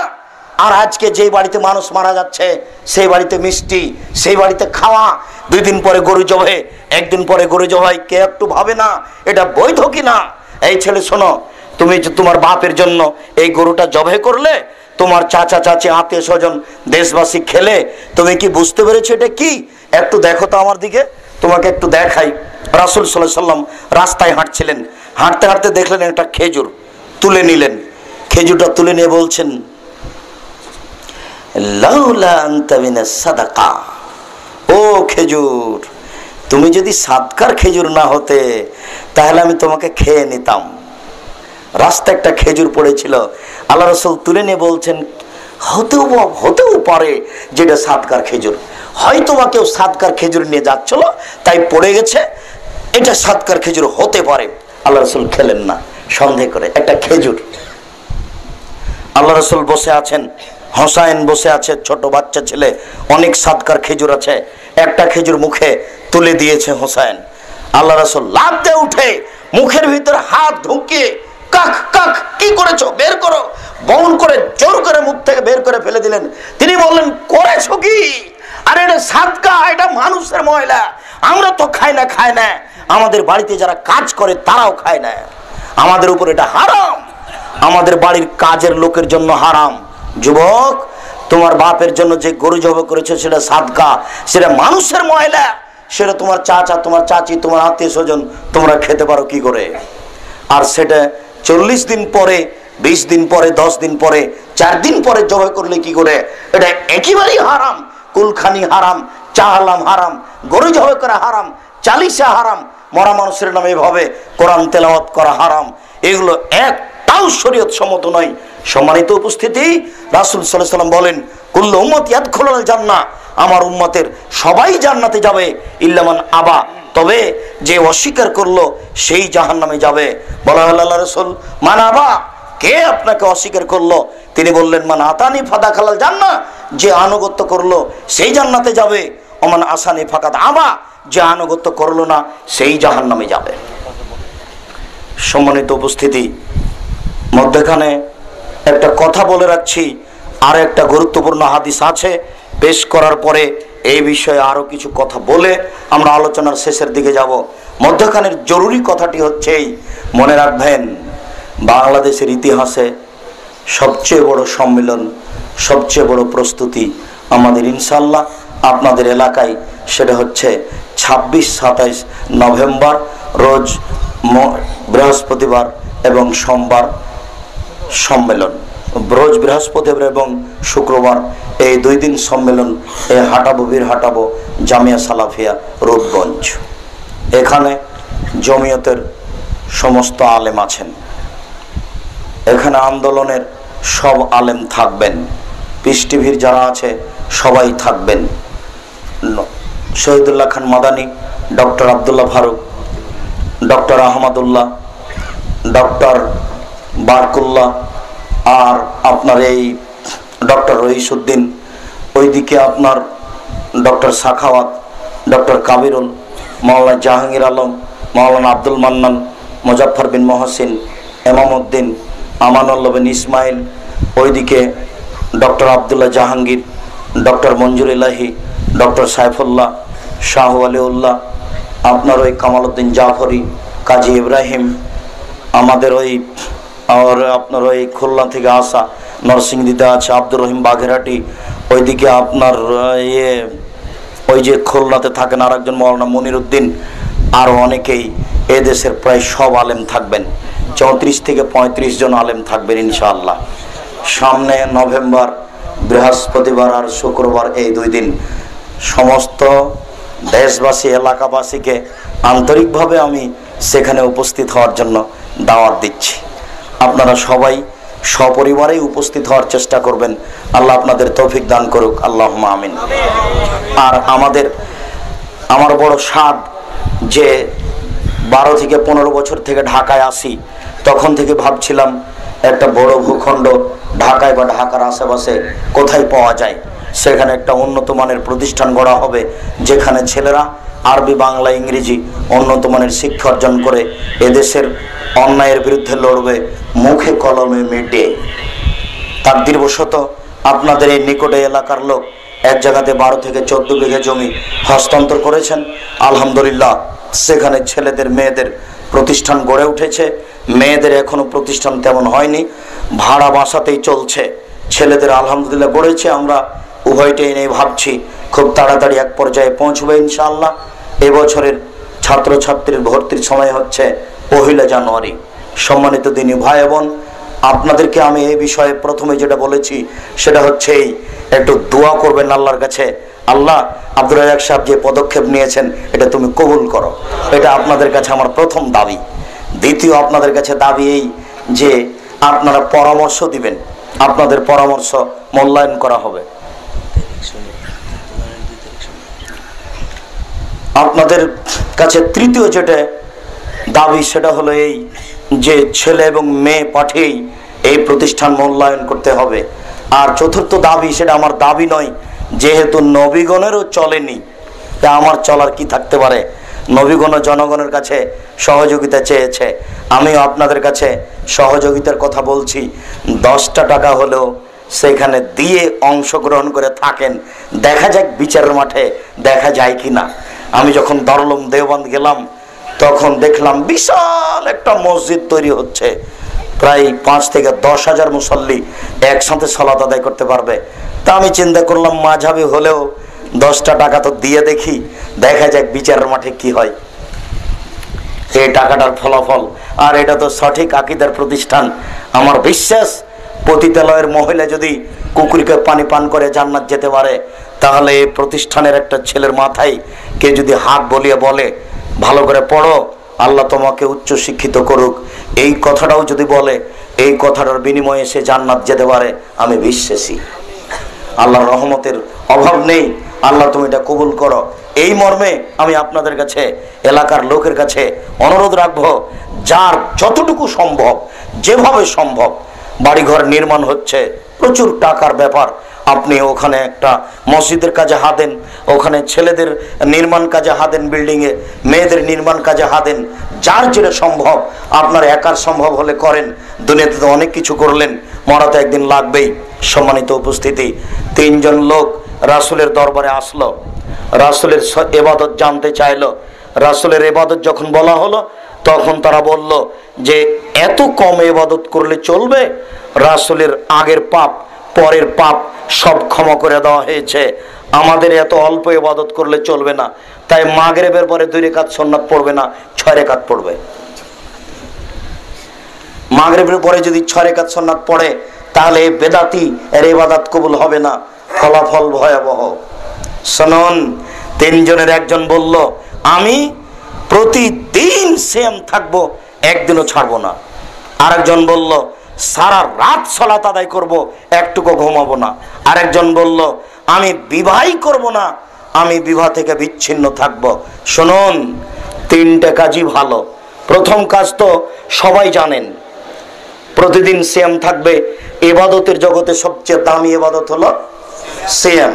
আর আজকে যেই বাড়িতে মানুষ মারা যাচ্ছে সেই বাড়িতে মিষ্টি, সেই বাড়িতে খাওয়া। 2 দিন পরে গরু জবাই, 1 দিন পরে গরু জবাই, কে একটু ভাবে না এটা বৈধ কিনা? এই ছেলে শোনো, তুমি যে তোমার বাপের জন্য এই গরুটা জবাই করলে, তোমার চাচা চাচি আত্মীয় স্বজন দেশবাসী খেলে, তুমি কি বুঝতে পেরেছো এটা কি? একটু দেখো তো আমার দিকে, তোমাকে একটু দেখাই। রাসূল সাল্লাল্লাহু আলাইহি সাল্লাম রাস্তায় হাঁটছিলেন, হাঁটতে হাঁটতে দেখলেন একটা খেজুর, তুলে নিলেন। খেজুরটা তুলে নিয়ে বলছেন, লাউলা আনতা মিনাস সাদাকা, ও খেজুর, তুমি যদি সাদকার খেজুর না হতে তাহলে আমি তোমাকে খেয়ে নিতাম। রাস্তায় একটা খেজুর পড়েছিল, আল্লাহ রাসূল তুলে নিয়ে বলছেন, হতেও পারে যেটা সাদকার খেজুর, হয়তো বা কেউ সাদকার খেজুর নিয়ে যাচ্ছিল তাই পড়ে গেছে, এটা সাদকার খেজুর হতে পারে। আল্লাহ রাসূল খেলেন না, সন্দেহ করে। একটা খেজুর, আল্লাহ রাসূল বসে আছেন, হোসাইন বসে আছে, ছোট বাচ্চা ছেলে, অনেক সাদকার খেজুর আছে, একটা খেজুর মুখে তুলে দিয়েছে হোসাইন। আল্লাহ রাসূল লাফ দিয়ে উঠে মুখের ভিতরে হাত ঢুকিয়ে, কাক কাক, কি করেছো, বের করো, বউন করে জোর করে মুখ থেকে বের করে ফেলে দিলেন। তিনি বললেন, করেছো কি? আরে এটা সাদকা, এটা মানুষের ময়লা, আমরা তো খাই না, আমাদের বাড়িতে যারা কাজ করে তারাও খায় না, আমাদের উপর এটা হারাম, আমাদের বাড়ির কাজের লোকের জন্য হারাম। যুবক, তোমার বাপের জন্য যে গরু জবাই করেছে সেটা সাদকা, সেটা মানুষের ময়লা, সেটা তোমার চাচা, তোমার চাচি, তোমার আত্মীয় স্বজন তোমরা খেতে পারো কি করে? আর সেটা 40 দিন পরে, 20 দিন পরে, 10 দিন পরে, 4 দিন পরে জবাই করলে কি করে? এটা একেবারেই হারাম। কুলখানি হারাম, চাহালাম হারাম, গরু জবাই করা হারাম, চালিসা হারাম, মরা মানুষের নামে এভাবে কোরআন তেলাওয়াত করা হারাম। এগুলো একটাও শরীয়ত সম্মত নয়। সম্মানিত উপস্থিতি, রাসূল সাল্লাল্লাহু আলাইহি সাল্লাম বলেন, কুল্লু উম্মতি ইয়াদখুলুল জান্নাহ, আমার উম্মতের সবাই জান্নাতে যাবে, ইল্লা মান আবা, তবে যে অস্বীকার করলো সেই জাহান্নামে যাবে। বলা হলো, আল্লাহ রাসূল, মান আবা, কে আপনাকে অস্বীকার করলো? তিনি বললেন, মান আতানি ফাদাখালাল জান্নাহ, যে আনুগত্য করলো সেই জান্নাতে যাবে। ওমান আসানি ফাকাদ আবা, যে আনুগত্য করলো না সেই জাহান্নামে যাবে। সম্মানিত উপস্থিতি, মধ্যখানে একটা কথা বলে রাখছি, আর একটা গুরুত্বপূর্ণ হাদিস আছে, পেশ করার পরে এই বিষয়ে আরো কিছু কথা বলে আমরা আলোচনার শেষের দিকে যাব। মধ্যখানের জরুরি কথাটি হচ্ছে এই, মনে রাখবেন, বাংলাদেশের ইতিহাসে সবচেয়ে বড় সম্মেলন, সবচেয়ে বড় প্রস্তুতি আমাদের ইনশাআল্লাহ আপনাদের এলাকায়, সেটা হচ্ছে 26-27 নভেম্বর রোজ বৃহস্পতিবার এবং সোমবার সম্মেলন। রোজ বৃহস্পতিবার এবং শুক্রবার এই 2 দিন সম্মেলন হাঁটাবো জামিয়া সালাফিয়া রূপগঞ্জ। এখানে জমিয়তের সমস্ত আলেম আছেন, এখানে আন্দোলনের সব আলেম থাকবেন, পিস টিভির যারা আছে সবাই থাকবেন। Shahidullah Khan Madani, doctor Abdullah Faruk, doctor Ahmadullah, doctor Barkullah, আর আপনার এই ডক্টর রইসউদ্দিন, ওইদিকে আপনার ডক্টর সাখাওয়াত, ডক্টর কাবিরুল, মাওলানা জাহাঙ্গীর আলম, মাওলানা আব্দুল মান্নান, মুজাফফর বিন মহসিন, এমামউদ্দিন, আমানুল্লাহ বিন ইসমাইল, ওইদিকে doctor Abdullah Jahangir, doctor Manjur Elahi, doctor Saifullah, Shah Aliullah, আপনার ওই কামালউদ্দিন জাফরি, কাজী ইব্রাহিম, আমাদের ওই আর আপনার ওই খুলনা থেকে আসা নরসিংদীতে আছে আব্দুর রহিম বাঘেরহাটি, ওইদিকে আপনার ওই যে খুলনাতে থাকেন আর একজন মাওলানা মনিরউদ্দিন, আরও অনেকেই এদেশের প্রায় সব আলেম থাকবেন। 34 থেকে 35 জন আলেম থাকবেন ইনশাআল্লাহ। সামনে নভেম্বর বৃহস্পতিবার আর শুক্রবার এই 2 দিন সমস্ত দেশবাসী, এলাকাবাসীকে আন্তরিকভাবে আমি সেখানে উপস্থিত হওয়ার জন্য দাওয়াত দিচ্ছি। আপনারা সবাই সপরিবারেই উপস্থিত হওয়ার চেষ্টা করবেন। আল্লাহ আপনাদের তৌফিক দান করুক, আল্লাহুম্মা আমিন। আর আমার বড় সাধ যে 12 থেকে 15 বছর থেকে ঢাকায় আসি, তখন থেকে ভাবছিলাম একটা বড় ভূখণ্ড ঢাকায় বা ঢাকার আশেপাশে কোথায় পাওয়া যায়, সেখানে একটা উন্নত মানের প্রতিষ্ঠান গড়া হবে, যেখানে ছেলেরা আরবি, বাংলা, ইংরেজি উন্নত মানের শিক্ষা অর্জন করে এদেশের অন্যায়ের বিরুদ্ধে লড়বে মুখে কলমে মিটে। তাকদীরবশত আপনাদের এই নিকটে এলাকার লোক এক জায়গাতে 12 থেকে 14 বিঘা জমি হস্তান্তর করেছেন। আলহামদুলিল্লাহ, সেখানে ছেলেদের মেয়েদের প্রতিষ্ঠান গড়ে উঠেছে। মেয়েদের এখনো প্রতিষ্ঠান তেমন হয়নি, ভাড়া বাসাতেই চলছে। ছেলেদের আলহামদুলিল্লাহ গড়েছে। আমরা উভয়টাই নিয়ে ভাবছি খুব তাড়াতাড়ি এক পর্যায়ে পৌঁছবে ইনশাআল্লাহ। এবছরের ছাত্রছাত্রীর ভর্তির সময় হচ্ছে 1 জানুয়ারি। সম্মানিত দিনী ভাই বোন, আপনাদেরকে আমি এই বিষয়ে প্রথমে যেটা বলেছি সেটা হচ্ছে একটু দোয়া করবেন আল্লাহর কাছে। আল্লাহ, আব্দুর রাজ্জাক সাহেব যে পদক্ষেপ নিয়েছেন এটা তুমি কবুল করো, এটা আপনাদের কাছে আমার প্রথম দাবি। দ্বিতীয়, আপনাদের কাছে দাবি এই যে আপনারা পরামর্শ দিবেন, আপনাদের পরামর্শ মূল্যায়ন করা হবে। আপনাদের কাছে তৃতীয় যেটা দাবি সেটা হলো এই যে ছেলে এবং মেয়ে পাঠিয়েই এই প্রতিষ্ঠান মূল্যায়ন করতে হবে। আর চতুর্থ দাবি, সেটা আমার দাবি নয়, যেহেতু নবীগণেরও চলেনি তা আমার চলার কি থাকতে পারে। নবীগণ জনগণের কাছে সহযোগিতা চেয়েছে, আমিও আপনাদের কাছে সহযোগিতার কথা বলছি। 10টা টাকা হলেও সেখানে দিয়ে অংশগ্রহণ করে থাকেন, দেখা যাক বিচারের মাঠে দেখা যায় কি না। আমি যখন দারুল দেওবন্দ গেলাম তখন দেখলাম বিশাল একটা মসজিদ তৈরি হচ্ছে, প্রায় 5 থেকে 10 হাজার মুসল্লি একসাথে সালাত আদায় করতে পারবে। তা আমি চিন্তা করলাম মাঝাবি হলেও 10টা টাকা তো দিয়ে দেখি, দেখা যাক বিচারের মাঠে কি হয়। এই টাকাটার ফলাফল, আর এটা তো সঠিক আকীদার প্রতিষ্ঠান। আমার বিশ্বাস পতিতালয়ের মহিলা যদি কুকুরকে পানি পান করে জান্নাত যেতে পারে, তাহলে এই প্রতিষ্ঠানের একটা ছেলের মাথায় কে যদি হাত বলিয়ে বলে ভালো করে পড়ো, আল্লাহ তোমাকে উচ্চ শিক্ষিত করুক, এই কথাটাও যদি বলে, এই কথাটার বিনিময়ে সে জান্নাত যেতে পারে, আমি বিশ্বাসী। আল্লাহর রহমতের অভাব নেই, আল্লাহ তুমি এটা কবুল করো। এই মর্মে আমি আপনাদের কাছে, এলাকার লোকের কাছে অনুরোধ রাখবো, যার যতটুকু সম্ভব, যেভাবে সম্ভব, বাড়িঘর নির্মাণ হচ্ছে, প্রচুর টাকার ব্যাপার, আপনি ওখানে একটা মসজিদের কাজে হাত দেন, ওখানে ছেলেদের নির্মাণ কাজে হাত দেন, বিল্ডিংয়ে মেয়েদের নির্মাণ কাজে হাত দেন। যার যেটা সম্ভব, আপনার একার সম্ভব হলে করেন। দুনিয়াতে তো অনেক কিছু করলেন, মরাতে একদিন লাগবেই। সম্মানিত উপস্থিতি, 3 জন লোক রাসূলের দরবারে আসলো, রাসূলের ইবাদত জানতে চাইলো। রাসূলের ইবাদত যখন বলা হলো তখন তারা বলল যে এত কম ইবাদত করলে চলবে? রাসূলের আগের পাপ পরের পাপ সব ক্ষমা করে দেওয়া হয়েছে, আমাদের এত অল্প ইবাদত করলে চলবে না। তাই মাগরিবের পরে 2 রাকাত সুন্নাত পড়বে না, 6 রাকাত পড়বে। মাগরিবের পরে যদি 6 রাকাত সুন্নাত পড়ে, তাহলে বেদাতি এর ইবাদত কবুল হবে না, ফলাফল ভয়াবহ। শুনুন, 3 জনের একজন বলল আমি প্রতিদিন সেম থাকবো, একদিনও ছাড়বো না। আরেকজন বলল সারা রাত সালাত আদায় করব, একটুকু ঘুমাবো না। আরেকজন বলল আমি বিবাহই করব না, আমি বিবাহ থেকে বিচ্ছিন্ন থাকব। শুনুন, 3টে কাজই ভালো। প্রথম কাজ তো সবাই জানেন, প্রতিদিন সিয়াম থাকবে। ইবাদতের জগতে সবচেয়ে দামি ইবাদত হলো সিয়াম,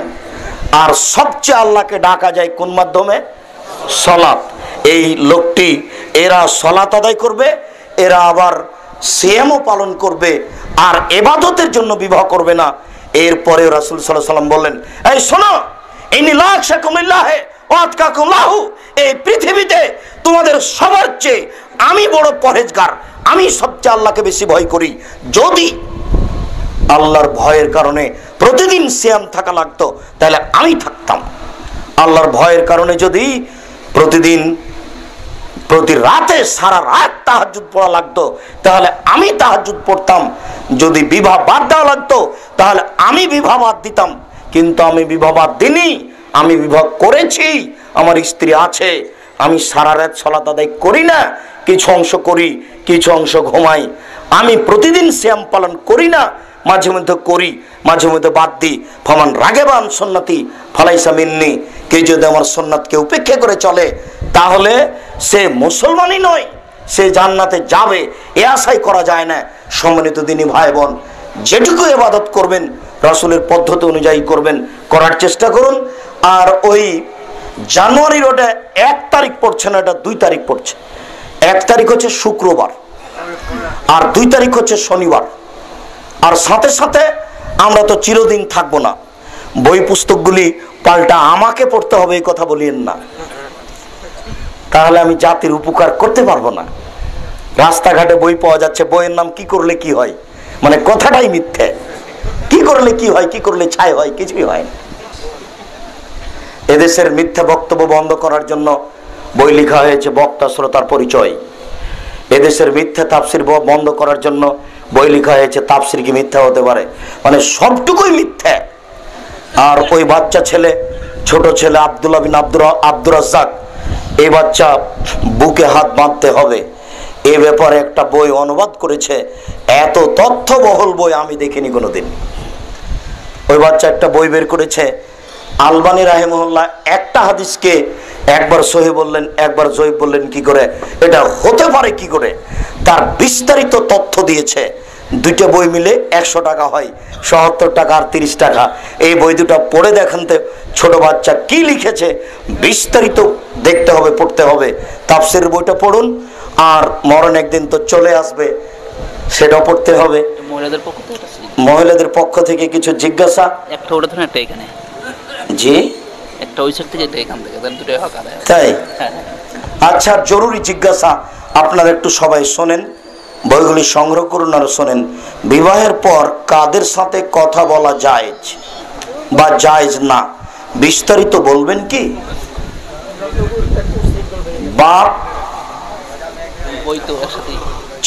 আর সবচেয়ে আল্লাহকে ডাকা যায় কোন মাধ্যমে? সালাত। এই লোকটি, এরা সালাত আদায় করবে, এরা আবার সিয়ামও পালন করবে, আর ইবাদতের জন্য বিবাহ করবে না। এরপরে রাসূল সাল্লাল্লাহু আলাইহি ওয়াসাল্লাম বললেন, এই শোনো, ইন্নী লা আখশাকুমিল্লাহি ওয়া আতকাকুম লাহু, এই পৃথিবীতে তোমাদের সবার চেয়ে আমি বড় পরহেজগার, আমি সবচেয়ে আল্লাহকে বেশি ভয় করি। যদি আল্লাহর ভয়ের কারণে প্রতিদিন সিয়াম থাকা লাগতো তাহলে আমি থাকতাম। আল্লাহর ভয়ের কারণে যদি প্রতিদিন প্রতি রাতে সারা রাত তাহাজ্জুদ পড়া লাগতো তাহলে আমি তাহাজ্জুদ পড়তাম। যদি বিবাহ বাদ দেওয়া লাগতো তাহলে আমি বিবাহ বাদ দিতাম, কিন্তু আমি বিবাহ বাদ দিইনি, আমি বিবাহ করেছি, আমার স্ত্রী আছে। আমি সারা রাত সালাত আদায় করি না, কিছু অংশ করি, কিছু অংশ ঘুমাই। আমি প্রতিদিন সিয়াম পালন করি না, মাঝে মধ্যে করি, মাঝে মধ্যে বাদ দিই। ফামান রাগেবান সুন্নতি ফালাইসা মিন্নি, কেউ যদি আমার সুন্নাতকে উপেক্ষা করে চলে তাহলে সে মুসলমানই নয়, সে জান্নাতে যাবে এ আশাই করা যায় না। সম্মানিত দিনী ভাই বোন, যেটুকু ইবাদত করবেন রাসূলের পদ্ধতি অনুযায়ী করবেন, করার চেষ্টা করুন। আর ওই জানুয়ারির ওটা 1 তারিখ পড়ছে না, এটা 2 তারিখ পড়ছে। 1 তারিখ হচ্ছে শুক্রবার আর 2 তারিখ হচ্ছে শনিবার। আর সাথে সাথে আমরা তো চিরদিন থাকবো না, বই পুস্তকগুলি পাল্টা আমাকে পড়তে হবে এই কথা বলিয়েন না, তাহলে আমি জাতির উপকার করতে পারবো না। রাস্তাঘাটে বই পাওয়া যাচ্ছে, বইয়ের নাম কি করলে কি হয়, মানে কথাটাই মিথ্যে। কি করলে কি হয়, কি করলে ছাই হয়, কিছুই হয় না। এদেশের মিথ্যা বক্তব্য বন্ধ করার জন্য বই লেখা হয়েছে বক্তা শ্রোতার পরিচয়। এদেশের মিথ্যা তাফসির বন্ধ করার জন্য বই লেখা হয়েছে তাফসির কি মিথ্যা হতে পারে, মানে সবটুকুই মিথ্যা। আর ওই বাচ্চা ছেলে, ছোট ছেলে আব্দুল্লাহ বিন আব্দুর রাজ্জাক, এই বাচ্চা বুকে হাত বাঁধতে হবে এ ব্যাপারে একটা বই অনুবাদ করেছে। এত তথ্যবহুল বই আমি দেখিনি কোনোদিন। ওই বাচ্চা একটা বই বের করেছে, আলবানী রাহিমাহুল্লাহ একটা হাদিসকে একবার সহি বললেন, একবার জয়ীফ বললেন, কি করে এটা হতে পারে, কি করে তার বিস্তারিত তথ্য দিয়েছে। দুইটা বই মিলে 100 টাকা হয়, 77 টাকা আর 30 টাকা। এই বই দুটো পড়ে দেখান তো ছোট বাচ্চা কি লিখেছে, বিস্তারিত দেখতে হবে, পড়তে হবে। তাফসীরের বইটা পড়ুন, আর মরণ একদিন তো চলে আসবে, সেটাও পড়তে হবে। মহিলাদের পক্ষ থেকে কিছু জিজ্ঞাসা, একটা ওটা ধরে একটা এখানে জি একটা ওই সাইড থেকে এখান থেকে দুটোই হক আদায়, তাই? আচ্ছা, জরুরি জিজ্ঞাসা, আপনারা একটু সবাই শোনেন, বইগুলি সংগ্রহ করুন আর শোনেন। বিবাহের পর কাদের সাথে কথা বলা জায়েজ বা জায়েজ না, বিস্তারিত বলবেন কি? বাপ,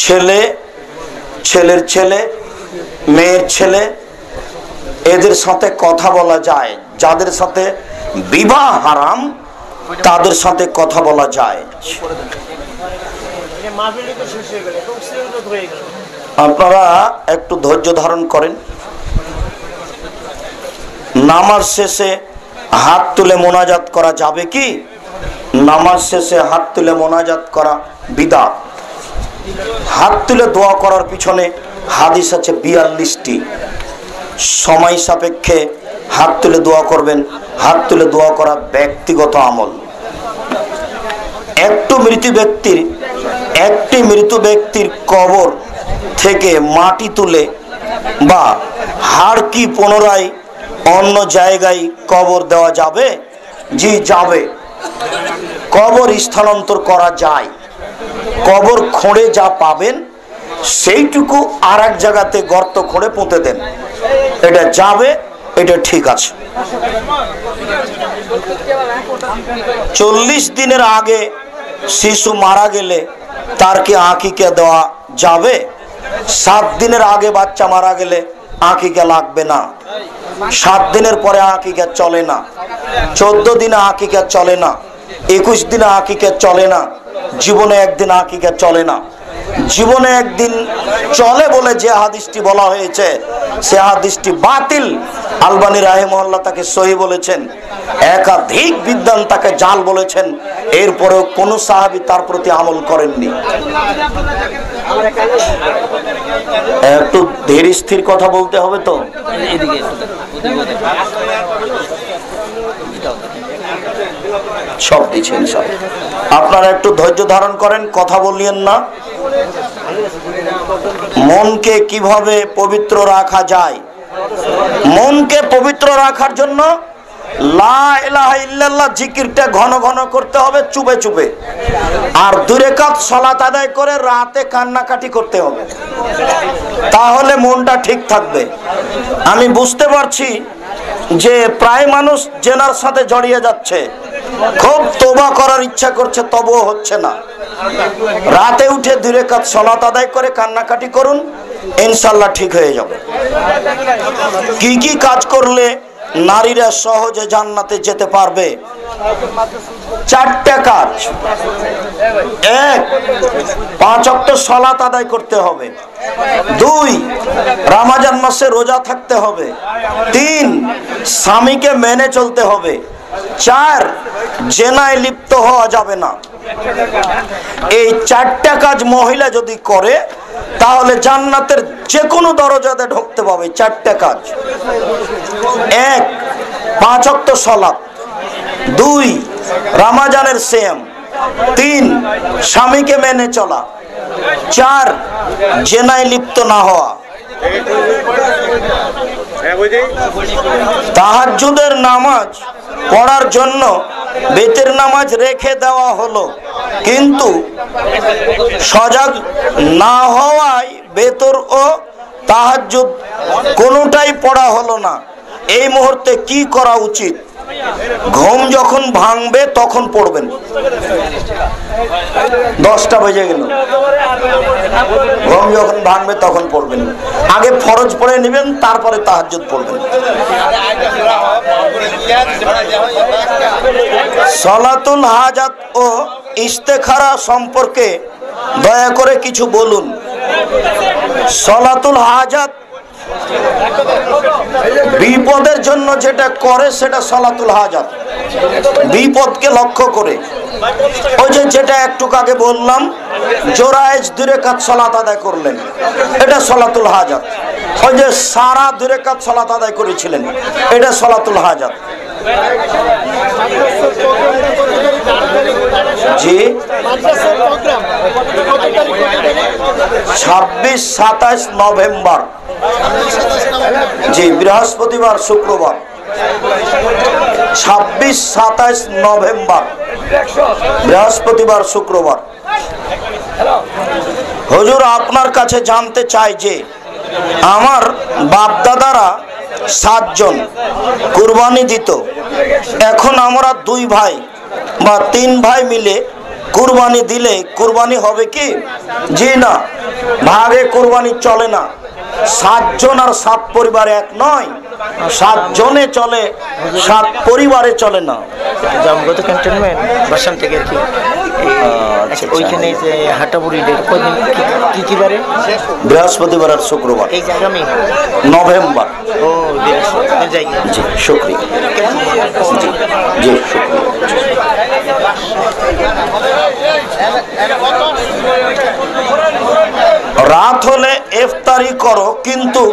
ছেলে, ছেলের ছেলে, মেয়ের ছেলে, এদের সাথে কথা বলা যায়। যাদের সাথে বিবাহ হারাম তাদের সাথে কথা বলা যায়। আপনারা একটু ধৈর্য ধারণ করেন। নামাজ শেষে হাত তুলে মোনাজাত করা যাবে কি? নামাজ শেষে হাত তুলে মোনাজাত করা বিদআত। হাত তুলে দোয়া করার পিছনে হাদিস আছে 42টি। সময় সাপেক্ষে হাত তুলে দোয়া করবেন। হাত তুলে দোয়া করা ব্যক্তিগত আমল। একটি মৃত ব্যক্তির কবর থেকে মাটি তুলে বা হাড় কি পুনরায় অন্য জায়গায় কবর দেওয়া যাবে? জি, যাবে। কবর স্থানান্তর করা যায়। কবর খুঁড়ে যা পাবেন সেইটুকু আর এক জায়গাতে গর্ত খুঁড়ে পুঁতে দেন, এটা যাবে, এটা ঠিক আছে। 40 দিনের আগে শিশু মারা গেলে তার কি আকিকা দেওয়া যাবে? 7 দিনের আগে বাচ্চা মারা গেলে আকিকা লাগবে না। 7 দিনের পরে আকিকা চলে না। 14 দিনে আকিকা চলে না। 21 দিনে আকিকা চলে না। জীবনে একদিন আকিকা চলে না। জীবনে একদিন চলে বলে যে হাদিসটি বলা হয়েছে সে হাদিসটি বাতিল। আলবানী রাহিমাহুল্লাহ তাকে সহি বলেছেন, একাধিক বিদ্বান তাকে জাল বলেছেন, এরপরেও কোন সাহাবী তার প্রতি আমল করেননি। একটু ধীর স্থির কথা বলতে হবে তো। সব দিচ্ছেন সব, আপনারা একটু ধৈর্য ধারণ করেন, কথা বলিয়েন না। মনকে কিভাবে পবিত্র রাখা যায়? মনকে পবিত্র রাখার জন্য লা ইলাহা ইল্লাল্লাহ জিকিরটা ঘন ঘন করতে হবে, চুপে চুপে। আর 2 রাকাত সালাত আদায় করে রাতে কান্নাকাটি করতে হবে, তাহলে মনটা ঠিক থাকবে। আমি বুঝতে পারছি যে প্রায় মানুষ জেনার সাথে জড়িয়ে যাচ্ছে, খুব তওবা করার ইচ্ছা করছে, তবুও হচ্ছে না। রাতে উঠে 2 রাকাত সালাত আদায় করে কান্নাকাটি করুন, ইনশাআল্লাহ ঠিক হয়ে যাবে। কি কি কাজ করলে নারীরা সহজে জান্নাতে যেতে পারবে? চারটা কাজ। এক, 5 ওয়াক্ত সালাত আদায় করতে হবে। 2, রমজান মাসে রোজা থাকতে হবে। 3, স্বামীকে মেনে চলতে হবে। 4, জেনায় লিপ্ত হওয়া যাবে না। এই 4টা কাজ মহিলা যদি করে তাহলে জান্নাতের যে কোনো দরজাতে ঢুকতে পাবে। 4টা কাজ। 1, 5 ওয়াক্ত সালাত। 2, রমজানের সিয়াম। 3, স্বামীকে মেনে চলা। 4, জেনায় লিপ্ত না হওয়া। তাহাজ্জুদের নামাজ পড়ার জন্য বেতের নামাজ রেখে দেওয়া হলো, কিন্তু সজাগ না হওয়ায় বেতর ও তাহাজ্জুদ কোনোটাই পড়া হলো না। এই মুহূর্তে কি করা উচিত? ঘুম যখন ভাঙবে তখন পড়বেন। 10টা বেজে গেল, ঘুম যখন ভাঙবে তখন পড়বেন। আগে ফরজ পড়ে নেবেন, তারপরে তাহাজ্জুদ পড়বেন। সলাতুল হাজাত ও ইস্তেখারা সম্পর্কে দয়া করে কিছু বলুন। সলাতুল হাজাত বিপদের জন্য যেটা করে সেটা সলাতুল হাজাত, বিপদকে লক্ষ্য করে। ওই যে যেটা একটু আগে বললাম, জোরায়েজ 2 রাকাত সালাত আদায় করলেন, এটা সলাতুল হাজাত। ওই যে সারা 2 রাকাত সালাত আদায় করেছিলেন, এটা সলাতুল হাজাত। জি, 26-27 নভেম্বর। জি, বৃহস্পতিবার শুক্রবার। 26-27 নভেম্বর, বৃহস্পতিবার শুক্রবার। হুজুর, আপনার কাছে জানতে চাই যে আমার বাপদাদারা 7 জন কুরবানি দিত, এখন আমরা 2 ভাই বা 3 ভাই মিলে কুরবানি দিলে কুরবানি হবে কি? জি না, ভাগে কুরবানি চলে না। 7 জন আর 7 পরিবার এক নয়, 7 জনে চলে, 7 পরিবারে চলে না। জামগত ক্যান্টনমেন্ট বাসান থেকে আর কি ওইখানে যে হাটাবুড়িদের কি কি বারে? বৃহস্পতিবার আর শুক্রবার। এই আগামী নভেম্বর। ও বৃহস্পতিবার যাই। জি, শুক্রিয়া। জি জি, শুক্রিয়া। রাত হলে ইফতারি করো, কিন্তু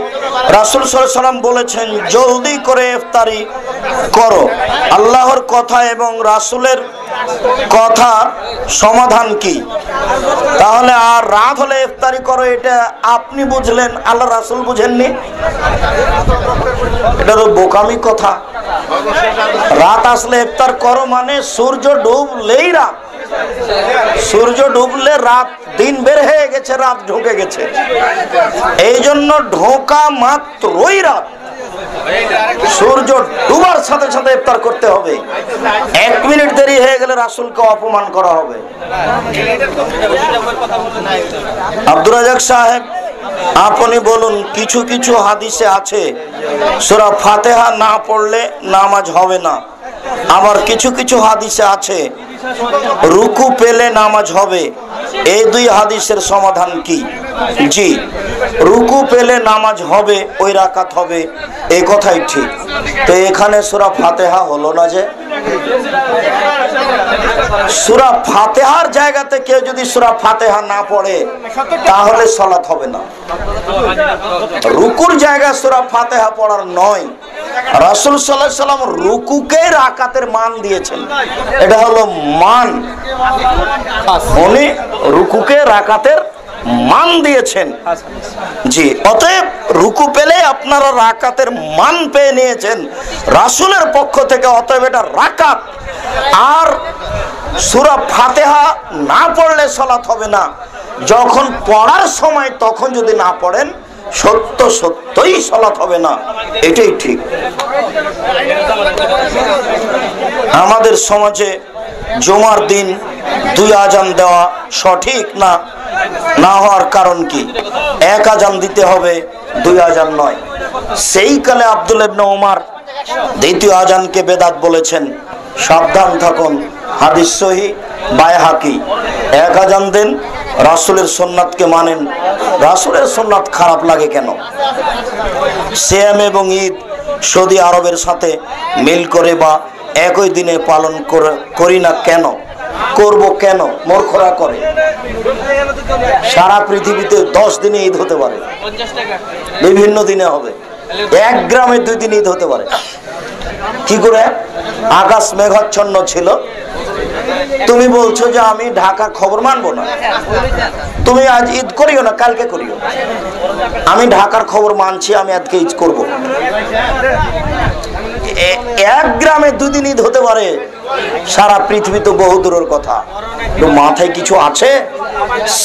রাসূল সাল্লাল্লাহু আলাইহি ওয়াসাল্লাম বলেছেন জলদি করে ইফতারি করো। আল্লাহর কথা এবং রাসূলের কথা সমাধান কি? তাহলে আর রাত হলে ইফতারি করো, এটা আপনি বুঝলেন, আল্লাহ রাসূল বুঝেননি? এটা তো বোকামি কথা। রাত আসলে ইফতার করো মানে সূর্য ডুবলেই রাত, সূর্য ডুবলে রাত, দিন বের হয়ে গেছে, রাত ঢুকে গেছে। এই জন্য ঢোকা মাত্রই রাত, সূর্য ডুবার সাথে সাথে ইফতার করতে হবে। 1 মিনিট দেরি হয়ে গেলে রাসূলকে অপমান করা হবে। আব্দুর রাজাক সাহেব, আপনি বলুন, কিছু কিছু হাদিসে আছে সূরা ফাতিহা না পড়লে নামাজ হবে না, আবার কিছু কিছু হাদিসে আছে রুকু পেলে নামাজ হবে। এই 2 হাদিসের সমাধান কি? জি, রুকু পেলে নামাজ হবে, ওই রাকাত হবে, এই কথাই ঠিক। তো এখানে সূরা ফাতিহা হলো না যে? সূরা ফাতিহার জায়গাতে কেউ যদি সূরা ফাতিহা না পড়ে তাহলে সালাত হবে না। রুকুর জায়গায় সূরা ফাতিহা পড়ার নয়। রাসূল সাল্লাল্লাহু আলাইহি ওয়াসাল্লাম রুকুকে রাকাতের মান দিয়েছেন, এটা হলো মান। উনি রুকুকে রাকাতের মান দিয়েছেন। জি, অতএব রুকু পেলে আপনারা রাকাতের মান পেয়ে নিয়েছেন রাসূলের পক্ষ থেকে, অতএব এটা রাকাত। আর সূরা ফাতিহা না পড়লে সালাত হবে না। যখন পড়ার সময় তখন যদি না পড়েন সত্য সত্যই সালাত হবে না, এটাই ঠিক। আমাদের সমাজে জুমার দিন 2 আজান দেওয়া সঠিক না, না হওয়ার কারণ কি? 1 আজান দিতে হবে, 2 আজান নয়। সেই কালে আব্দুল্লাহ ইবনে ওমর 2য় আজানকে বেদাত বলেছেন, সাবধান থাকুন। হাদিস সহিহ বাইহাকি। এক আজান দেন, রাসূলের সুন্নাতকে মানেন। রাসূলের সুন্নাত খারাপ লাগে কেন? সিয়াম এবং ঈদ সৌদি আরবের সাথে মিল করে বা একই দিনে পালন করি না কেন? করব কেন? মূর্খরা করে। সারা পৃথিবীতে 10 দিনে ঈদ হতে পারে, বিভিন্ন দিনে হবে। এক গ্রামে 2 দিন ঈদ হতে পারে। কি করে? আকাশ মেঘাচ্ছন্ন ছিল, তুমি বলছো যে আমি ঢাকার খবর মানবো না, তুমি আজ ঈদ করিও না, কালকে করিও। আমি ঢাকার খবর মানছি, আমি আজকে ঈদ করব। এক গ্রামে 2 দিন ঈদ হতে পারে, সারা পৃথিবী তো বহু দূরের কথা। মাথায় কিছু আছে?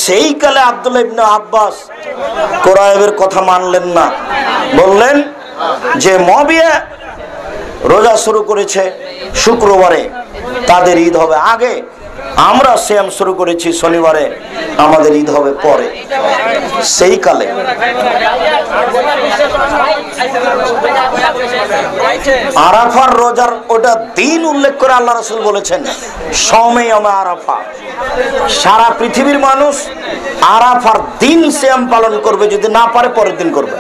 সেই কালে আব্দুল্লাহ ইবনে আব্বাস কোরাইবের কথা মানলেন না, বললেন যে মুয়াবিয়া রোজা শুরু করেছে শুক্রবারে, তাদের ঈদ হবে আগে। আমরা সিয়াম শুরু করেছি শনিবারে, আমাদের ঈদ হবে পরে। সেই কালে আরাফার রোজার ওটা দিন উল্লেখ করে আল্লাহ রাসূল বলেছেন সওমে আরাফা। সারা পৃথিবীর মানুষ আরাফার দিন সিয়াম পালন করবে, যদি না পারে পরের দিন করবে।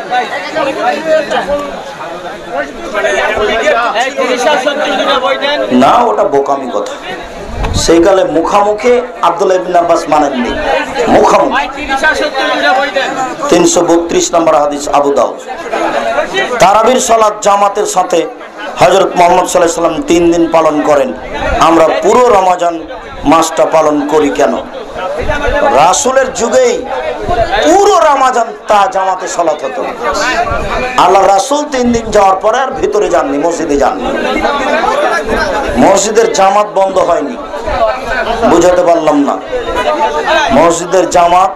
না, ওটা বোকামি কথা। সেই কালে মুখামুখি আব্দুল্লাহ ইবনে আব্বাস মানেননি। মুখামুখি 332 নম্বর হাদিস, আবু দাউদ। তারাবির সালাত জামাতের সাথে হযরত মুহাম্মদ সাল্লাল্লাহু আলাইহি ওয়াসাল্লাম 3 দিন পালন করেন। আমরা পুরো রমজান মাসটা পালন করি কেন? রাসূলের যুগেই পুরো রমজান তা জামাতে সালাত হতো। আল্লাহ রাসূল 3 দিন যাওয়ার পরে আর ভিতরে যাননি, মসজিদে যাননি। মসজিদের জামাত বন্ধ হয়নি। বুঝাতে পারলাম না? মসজিদের জামাত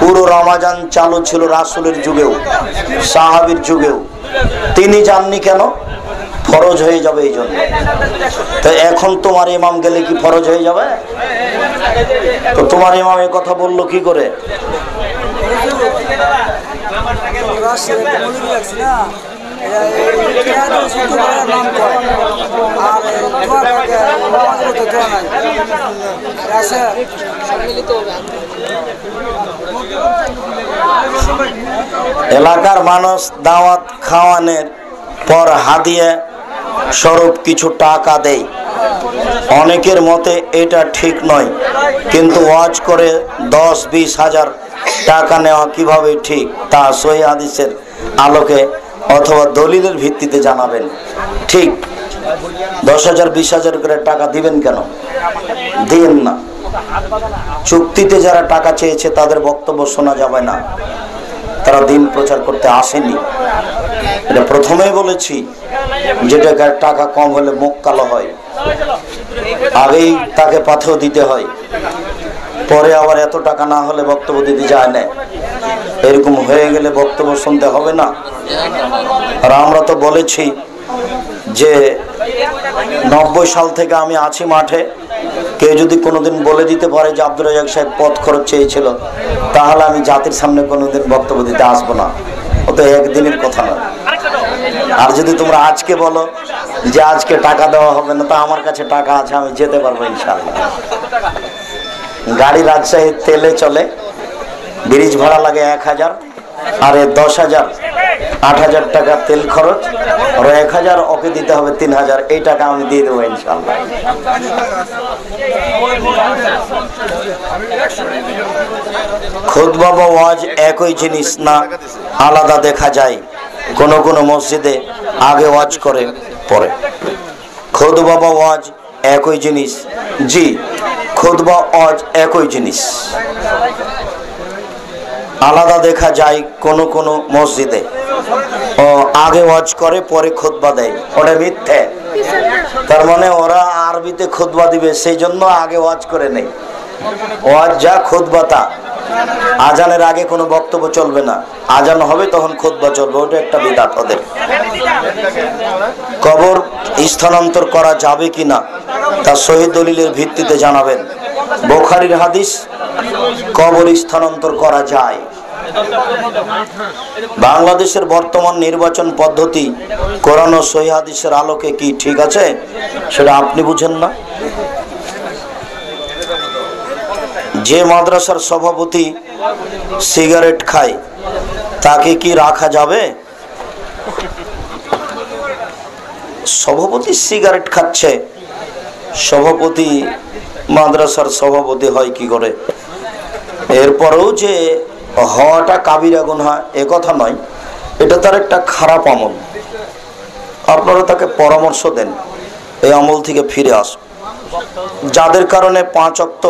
পুরো রমজান চালু ছিল রাসূলের যুগেও, সাহাবীর যুগেও। তিনি যাননি কেন? ফরজ হয়ে যাবে এই জন্য। তো এখন তোমার ইমাম গেলে কি ফরজ হয়ে যাবে? তো তোমার ইমাম এই কথা বললো কি করে? এলাকার মানুষ দাওয়াত খাওয়ানোর পর হাদিয়া স্বরূপ কিছু টাকা দেয়। অনেকের মতে এটা ঠিক নয়, কিন্তু ওয়াজ করে 10-20 হাজার টাকা নেওয়া কিভাবে ঠিক তা সহিহ হাদিসের আলোকে অথবা দলিলের ভিত্তিতে জানাবেন। ঠিক 10,000-20,000 করে টাকা দিবেন কেন? দিন না। চুক্তিতে যারা টাকা চেয়েছে তাদের বক্তব্য শোনা যাবে না, তারা দিন প্রচার করতে আসেনি। এটা প্রথমেই বলেছি, যেটা টাকা কম হলে মুখ কালো হয়, আগেই তাকে পাথর দিতে হয়, পরে আবার এত টাকা না হলে বক্তব্য দিতে যায় না। এরকম হয়ে গেলে বক্তব্য শুনতে হবে না। আর আমরা তো বলেছি যে 90 সাল থেকে আমি আছি মাঠে। কেউ যদি কোনোদিন বলে দিতে পারে যে আব্দুর রাজ্জাক সাহেব পথ খরচ চেয়েছিল, তাহলে আমি জাতির সামনে কোনোদিন বক্তব্য দিতে আসবো না। ও তো একদিনের কথা নয়। আর যদি তোমরা আজকে বলো যে আজকে টাকা দেওয়া হবে না, তা আমার কাছে টাকা আছে, আমি যেতে পারবো ইনশাআল্লাহ। গাড়ি রাজশাহীর তেলে চলে, ব্রিজ ভাড়া লাগে 1000, আর 10,000 8,000 টাকা তেল খরচ, আর 1000 ওকে দিতে হবে 3,000। এই টাকা আমি দিয়ে দেবো ইনশাআল্লাহ। খুতবা বা ওয়াজ একই জিনিস না, আলাদা দেখা যায়। কোন কোন মসজিদে আগে ওয়াজ করে পরে। খুতবা বা ওয়াজ একই জিনিস? জি, খুতবা ওয়াজ একই জিনিস, আলাদা দেখা যায় কোন কোন মসজিদে। ও আগে ওয়াজ করে পরে খুতবা দেয়, ওটা মিথ্যে। তার মানে ওরা আরবিতে খুতবা দিবে, সেই জন্য আগে ওয়াজ করে নেই। ওয়াজ যা খুতবা তা। আজানের আগে কোনো বক্তব্য চলবে না, আজান হবে তখন খুতবা চলবে, ওটা একটা বিদআত ওদের। কবর স্থানান্তর করা যাবে কিনা তা সহিহ দলিলের ভিত্তিতে জানাবেন। বুখারীর হাদিস, কবর স্থানান্তর করা যায়। বাংলাদেশের বর্তমান নির্বাচন পদ্ধতি কোরআন ও সহিহ হাদিসের আলোকে কি ঠিক আছে সেটা আপনি বুঝেন না? যে মাদ্রাসার সভাপতি সিগারেট খায় তাকে কি রাখা যাবে? সভাপতি সিগারেট খাচ্ছে, সভাপতি মাদ্রাসার সভাপতি হয় কি করে? এরপরেও যে হওয়াটা কাবিরা গুনাহ এ কথা নয়, এটা তার একটা খারাপ আমল। আপনারা তাকে পরামর্শ দেন এই আমল থেকে ফিরে আস। যাদের কারণে 5 ওয়াক্ত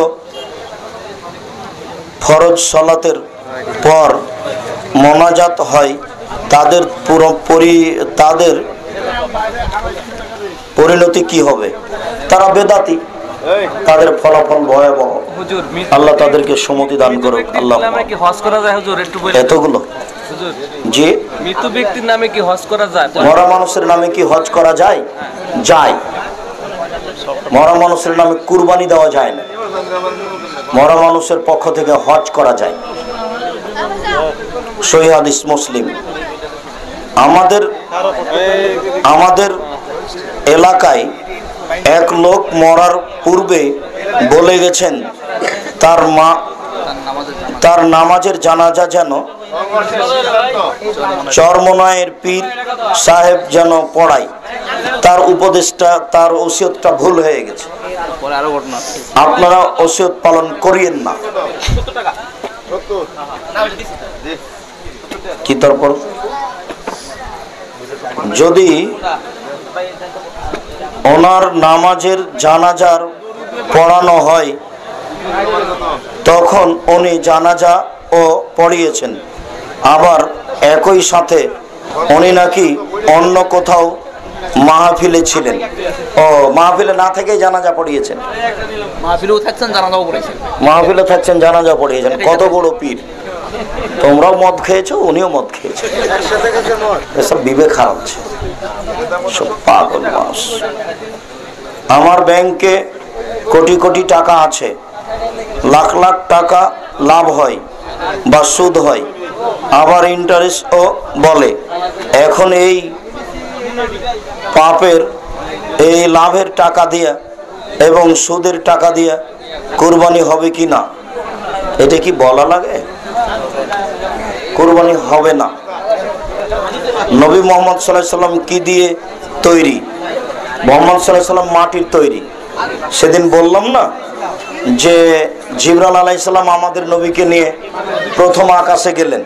ফরজ সালাতের পর মোনাজাত হয় তাদের তাদের পরিণতি কি হবে? তারা বেদাতি, তাদের ফলাফল ভয়াবহ। আল্লাহ তাদেরকে সুমতি দান করুক। আল্লাহ কি হজ করা যায় হুজুর? একটু বলেন। এতগুলো হুজুর, জি, মৃত ব্যক্তির নামে কি হজ করা যায়? মরা মানুষের নামে কি হজ করা যায়? যায়। মরা মানুষের নামে কুরবানি দেওয়া যায় না, মরা মানুষের পক্ষ থেকে হজ করা যায়। সহিহ হাদিস মুসলিম। আমাদের এলাকায় এক লোক মরার পূর্বে বলে গেছেন তার নামাজের জানাজা যেন চরমনায়ের পীর সাহেব যেন পড়ায়। তার উপদেশটা, তার ওসিয়তটা ভুল হয়ে গেছে। আপনারা ওসিয়ত পালন করিয়েন না। কি তারপর যদি ওনার নামাজের জানাজার পড়ানো হয় তখন উনি জানাজা ও পড়িয়েছেন, আবার একই সাথে উনি নাকি অন্য কোথাও মাহফিলে ছিলেন। ও মাহফিলে না থেকেই জানাজা পড়িয়েছেন, মাহফিলেও থাকছেন, জানাজাও পড়েছেন। মাহফিলে থাকছেন, জানাজা পড়িয়েছেন। কত বড় পীর! তোমরাও মদ খেয়েছো, উনিও মদ খেয়েছে। এসব বিবেক হারাচ্ছে, সব পাগল মানুষ। আমার ব্যাংকে কোটি কোটি টাকা আছে, লাখ লাখ টাকা লাভ হয় বা সুদ হয়, আবার ইন্টারেস্টও বলে। এখন এই পাপের, এই লাভের টাকা দিয়া এবং সুদের টাকা দিয়া কুরবানি হবে কি না? এটা কি বলা লাগে? কুরবানি হবে না। নবী মুহাম্মদ সাল্লাল্লাহু আলাইহি সাল্লাম কি দিয়ে তৈরি? মুহাম্মদ সাল্লাল্লাহু আলাইহি সাল্লাম মাটির তৈরি। সেদিন বললাম না যে জিবরাইল আলাইহিস সালাম আমাদের নবীকে নিয়ে প্রথম আকাশে গেলেন।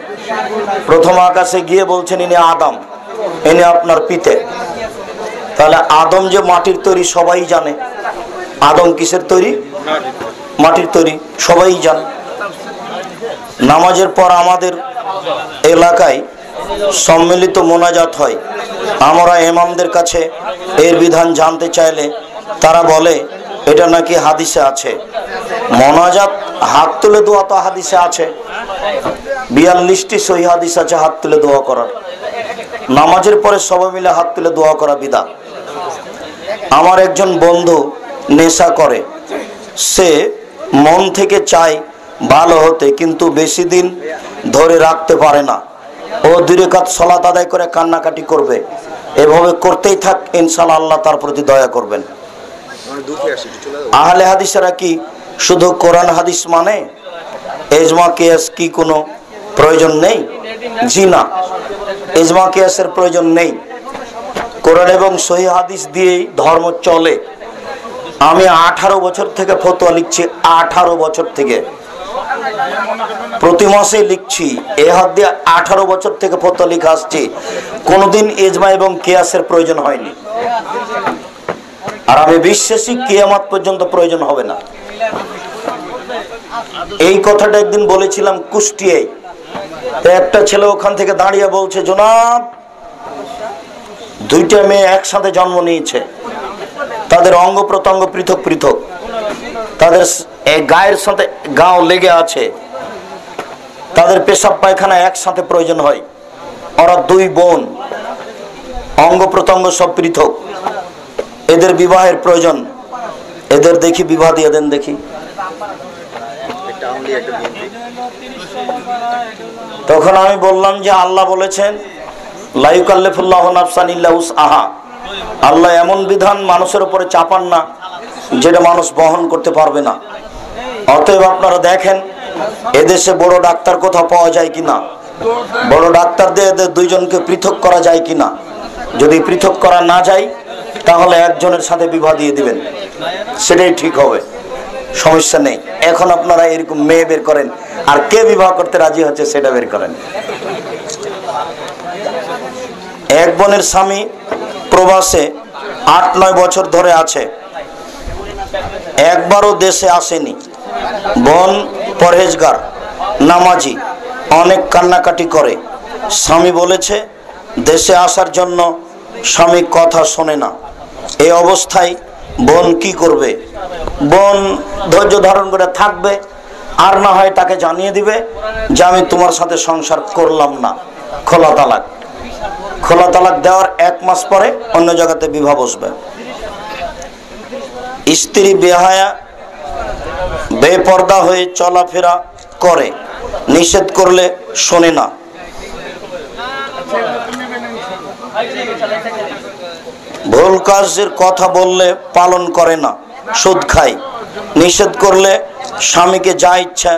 প্রথম আকাশে গিয়ে বলছেন ইনি আদম, ইনি আপনার পিতা। তাহলে আদম যে মাটির তৈরি সবাই জানে। আদম কিসের তৈরি? মাটির তৈরি, সবাই জানে। নামাজের পর আমাদের এলাকায় সম্মিলিত মোনাজাত হয়। আমরা ইমামদের কাছে এর বিধান জানতে চাইলে তারা বলে এটা নাকি হাদিসে আছে। মোনাজাত হাত তুলে দোয়া তো হাদিসে আছে, 42টি সহিহ হাদিস আছে হাত তুলে দোয়া করার। নামাজের পরে সবাই মিলে হাত তুলে দোয়া করা বিদআত। আমার একজন বন্ধু নেশা করে, সে মন থেকে চায় ভালো হতে, কিন্তু বেশি দিন ধরে রাখতে পারে না। ও 2 রাকাত সালাত আদায় করে কান্নাকাটি করবে। এভাবে করতেই থাক, ইনশাআল্লাহ আল্লাহ তার প্রতি দয়া করবেন। আহলে হাদিসেরা কি শুধু কোরআন হাদিস মানে? ইজমা কিয়াস কি কোনো প্রয়োজন নেই? জি না, ইজমা কিয়াসের প্রয়োজন নেই। কোরআন এবং সহিহ হাদিস দিয়েই ধর্ম চলে। আমি 18 বছর থেকে ফতোয়া লিখছি, 18 বছর থেকে, প্রতি মাসে লিখছি। এ হাত দিয়ে 18 বছর থেকে ফতোয়া লিখে আসছি। কোনোদিন ইজমা এবং কিয়াসের প্রয়োজন হয়নি। আর আমি বিশ্বাসী কিয়ামত পর্যন্ত প্রয়োজন হবে না। এই কথাটা একদিন বলেছিলাম কুষ্টিয়ায়। একটা ছেলে ওখান থেকে দাঁড়িয়ে বলছে, জনাব 2টা মেয়ে একসাথে জন্ম নিয়েছে, তাদের অঙ্গ প্রত্যঙ্গ পৃথক পৃথক, তাদের গায়ের সাথে গাও লেগে আছে, তাদের পেশাব পায়খানা একসাথে প্রয়োজন হয়। ওরা 2 বোন, অঙ্গ প্রত্যঙ্গ সব পৃথক, এদের বিবাহের প্রয়োজন। এদের দেখি বিবাহ দিয়ে দেন দেখি। তখন আমি বললাম যে আল্লাহ বলেছেন লা ইউকাল্লিফুল্লাহু নাফসান ইল্লা উসআহা, আল্লাহ এমন বিধান মানুষের উপরে চাপান না যেটা মানুষ বহন করতে পারবে না। অতএব আপনারা দেখেন এদেশে বড় ডাক্তার কোথাও পাওয়া যায় কিনা, বড় ডাক্তার দিয়ে এদের দুইজনকে পৃথক করা যায় কিনা। যদি পৃথক করা না যায় তাহলে একজনের সাথে বিবাহ দিয়ে দিবেন, সেটাই ঠিক হবে, সমস্যা নেই। এখন আপনারা এরকম মেয়ে বের করেন, আর কে বিবাহ করতে রাজি হচ্ছে সেটা বের করেন। এক বোনের স্বামী প্রবাসে 8-9 বছর ধরে আছে, একবারও দেশে আসেনি। বোন পরহেজগার, নামাজি, অনেক কান্নাকাটি করে। স্বামী বলেছে দেশে আসার জন্য, স্বামী কথা শোনে না। এই অবস্থায় বোন কি করবে? বোন ধৈর্য ধারণ করে থাকবে, আর না হয় তাকে জানিয়ে দিবে যে আমি তোমার সাথে সংসার করলাম না, খোলা তালাক। খোলা তালাক দেওয়ার 1 মাস পরে অন্য জায়গাতে বিবাহ বসবে। স্ত্রী বেহায়া বেপর্দা হয়ে চলাফেরা করে, নিষেধ করলে শোনে না। ভুল কাজের কথা বললে পালন করে না, সুদ খায়। নিষেধ করলে স্বামীকে যা ইচ্ছা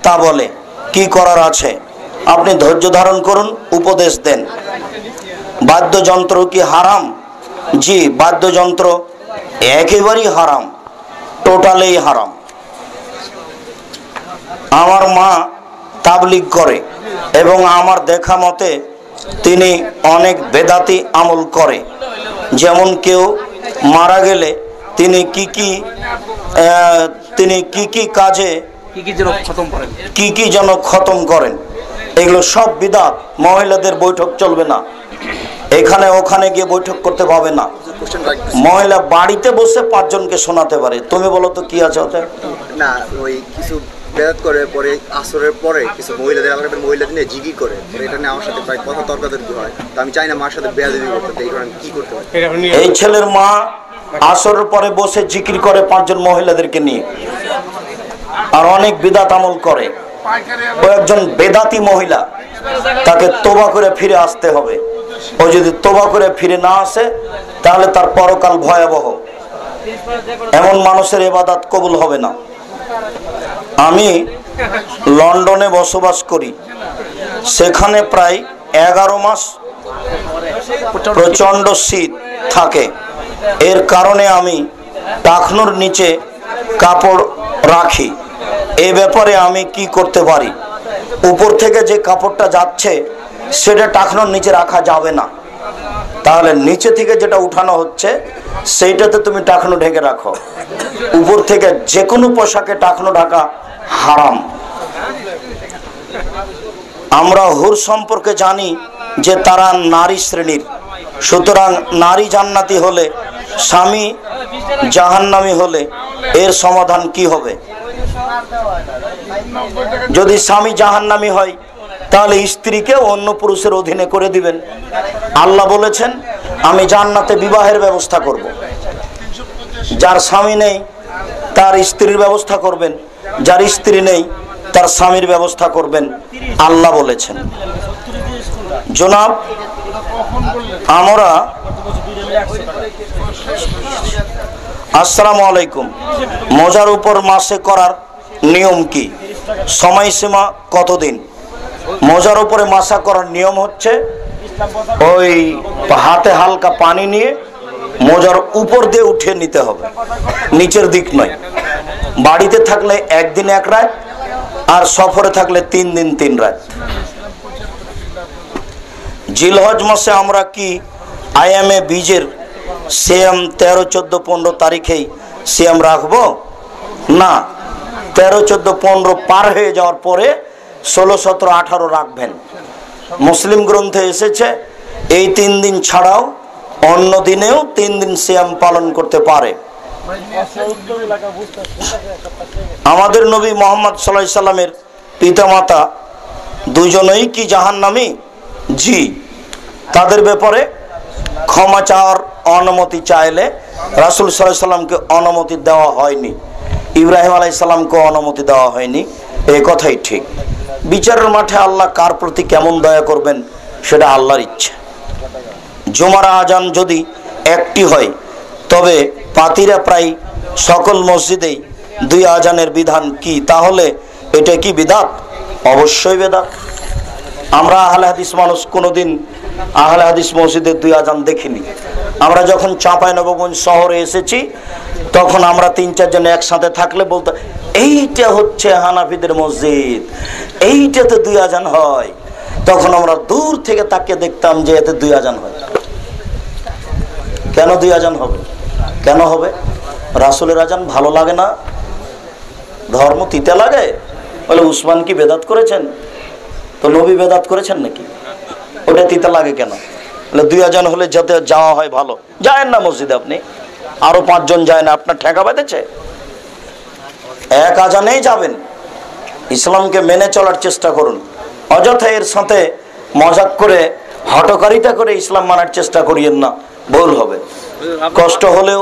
তা বলে। কি করার আছে? আপনি ধৈর্য ধারণ করুন, উপদেশ দেন। বাদ্যযন্ত্র কি হারাম? জি, বাদ্যযন্ত্র একেবারেই হারাম, টোটালেই হারাম। আমার মা তাবলীগ করে এবং আমার দেখা মতে তিনি অনেক বেদাতি আমল করে। যেমন কেউ মারা গেলে তিনি কি কাজে কি যেন খতম করেন, এগুলো সব বিদআত। মহিলাদের বৈঠক চলবে না, এখানে ওখানে গিয়ে বৈঠক করতে পাবে না। মহিলা বাড়িতে বসে 5 জনকে শোনাতে পারে। তুমি বলো তো কি আছে ওতে? না, ওই কিছু বেদাত করে পরে আসরের পরে কিছু মহিলাদের নিয়ে জিগির করে, এটা নিয়ে আমার সাথে প্রায় কথা তর্কাতর্কি হয়। তো আমি চাই না মার সাথে বেয়াদবি করতে, এই কারণে কি করতে পারি? এই ছেলের মা আসরের পরে বসে জিকির করে 5 জন মহিলাদেরকে নিয়ে, আর অনেক বিদআত আমল করে। ও একজন বেদাতি মহিলা, তাকে তোবা করে ফিরে আসতে হবে। ও যদি তোবা করে ফিরে না আসে তাহলে তার পরকাল ভয়াবহ। এমন মানুষের ইবাদত কবুল হবে না। আমি লন্ডনে বসবাস করি, সেখানে প্রায় 11 মাস প্রচন্ড শীত থাকে। এর কারণে আমি টাকনুর নিচে কাপড় রাখি। এই ব্যাপারে আমি কি করতে পারি? উপর থেকে যে কাপড়টা যাচ্ছে সেটা টাকনুর নিচে রাখা যাবে না, তাহলে নিচে থেকে যেটা উঠানো হচ্ছে সেইটাতে তুমি টাকনু ঢেকে রাখো। উপর থেকে যে কোনো পোশাকে টাকনু ঢাকা হারাম। আমরা হুর সম্পর্কে জানি যে তারা নারী শ্রেণীর, সুতরাং নারী জান্নাতি হলে, স্বামী জাহান্নামী হলে এর সমাধান কি হবে? যদি স্বামী জাহান্নামী হয় তাহলে স্ত্রীকে অন্য পুরুষের অধীনে করে দিবেন। আল্লাহ বলেছেন আমি জান্নাতে বিবাহের ব্যবস্থা করব। যার স্বামী নেই তার স্ত্রীর ব্যবস্থা করবেন, যার স্ত্রী নেই তার স্বামীর ব্যবস্থা করবেন, আল্লাহ বলেছেন। জনাব, আমরা আসসালামু আলাইকুম, মোজার উপর মাসে করার নিয়ম কি? সময়সীমা কতদিন? মোজার উপরে মাসা করার নিয়ম হচ্ছে ওই হাতে হালকা পানি নিয়ে মোজার উপর দিয়ে উঠিয়ে নিতে হবে, নিচের দিক নয়। বাড়িতে থাকলে 1 দিন 1 রাত, আর সফরে থাকলে 3 দিন 3 রাত। জিলহজ মাসে আমরা কি আইএমএ বীজের সিয়াম 13, 14, 15 তারিখেই সিয়াম রাখবো? না, 13, 14, 15 পার হয়ে যাওয়ার পরে 16, 17, 18 রাখবেন। মুসলিম গ্রন্থে এসেছে এই 3 দিন ছাড়াও অন্য দিনেও 3 দিন সিয়াম পালন করতে পারে। আমাদের নবী মুহাম্মদ সাল্লাল্লাহু আলাইহি সাল্লামের পিতামাতা দুজনেই কি জাহান্নামী? জি। তাদের ব্যাপারে ক্ষমা চাওয়ার অনুমতি চাইলে রাসূল সাল্লাল্লাহু আলাইহি সাল্লামকে অনুমতি দেওয়া হয়নি, ইব্রাহিম আলাইহিস সালামকে অনুমতি দেওয়া হয়নি, এই কথাই ঠিক। বিচারের মাঠে আল্লাহ কার প্রতি কেমন দয়া করবেন সেটা আল্লাহর ইচ্ছা। জুমার আজান যদি একটি হয়, তবে পাতিরা প্রায় সকল মসজিদেই 2 আজানের বিধান কি? তাহলে এটা কি বিদআত? অবশ্যই বিদআত। আমরা আহলে হাদিস মানুষ, কোনোদিন আহলে হাদিস মসজিদের 2 আজান দেখিনি। আমরা যখন চাঁপাইনবাবগঞ্জ শহরে এসেছি, তখন আমরা 3-4 জন একসাথে থাকলে বলতো, এইটা হচ্ছে হানাফিদের মসজিদ, এইটাতে 2 আজান হয়। তখন আমরা দূর থেকে তাকিয়ে দেখতাম যে এতে 2 আজান হয়। কেন 2 আজান হবে? কেন হবে? রাসূলের আজান ভালো লাগে না? ধর্ম তিতা লাগে? বলে উসমান কি বেদাত করেছেন? তো নবী বেদাত করেছেন নাকি? ওটা তিতা লাগে কেন? বলে 2 আজান হলে যাতে যাওয়া হয় ভালো। যায়েন না মসজিদে, আপনি আরো 5 জন যায় না, আপনার ঠেকা বেঁধেছে? 1 আজানেই যাবেন। ইসলামকে মেনে চলার চেষ্টা করুন। অযথা এর সাথে মজাক করে হটকারিতা করে ইসলাম মানার চেষ্টা করিয়েন না, ভুল হবে। কষ্ট হলেও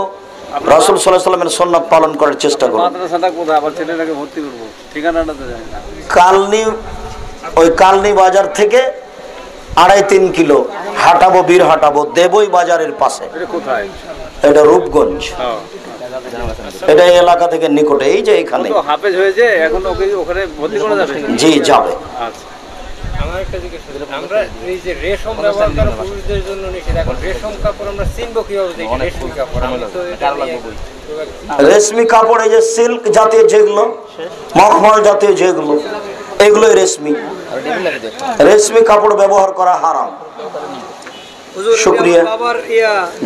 রাসূল সাল্লাল্লাহু আলাইহি ওয়াসাল্লামের সুন্নাত পালন করার চেষ্টা করুন। মাদ্রাসাটা কোথায়? আবার ছেলেটাকে ভর্তি করবো, ঠিকানাটা তো জানি না। কালনি বাজার থেকে 2.5-3 কিলো হাঁটাবো, বীর হাঁটাবো, দেবই বাজারের পাশে। এটা কোথায়? এটা রূপগঞ্জ। এটা এই এলাকা থেকে নিকটে, এই যে এখানে। তো হাফেজ হয়েছে, এখন ওকে ওখানে ভর্তি করা যাবে? জি, যাবে। আচ্ছা। আমার একটা জিজ্ঞেস করি, আমরা এই যে রেশম ব্যবহার করা পুরুষদের জন্য নিষেধ, এখন রেশম কাপড় আমরা চিনবো কিভাবে যে এটা রেশমি কাপড়? আমি তো এটা নিয়ে রেশমি কাপড়, এই যে সিল্ক জাতীয় যেগুলো, মখমল জাতীয় যেগুলো, এগুলোই রেশমি। রেশমি কাপড় ব্যবহার করা হারাম। হুজুর, শুকরিয়া। বাবার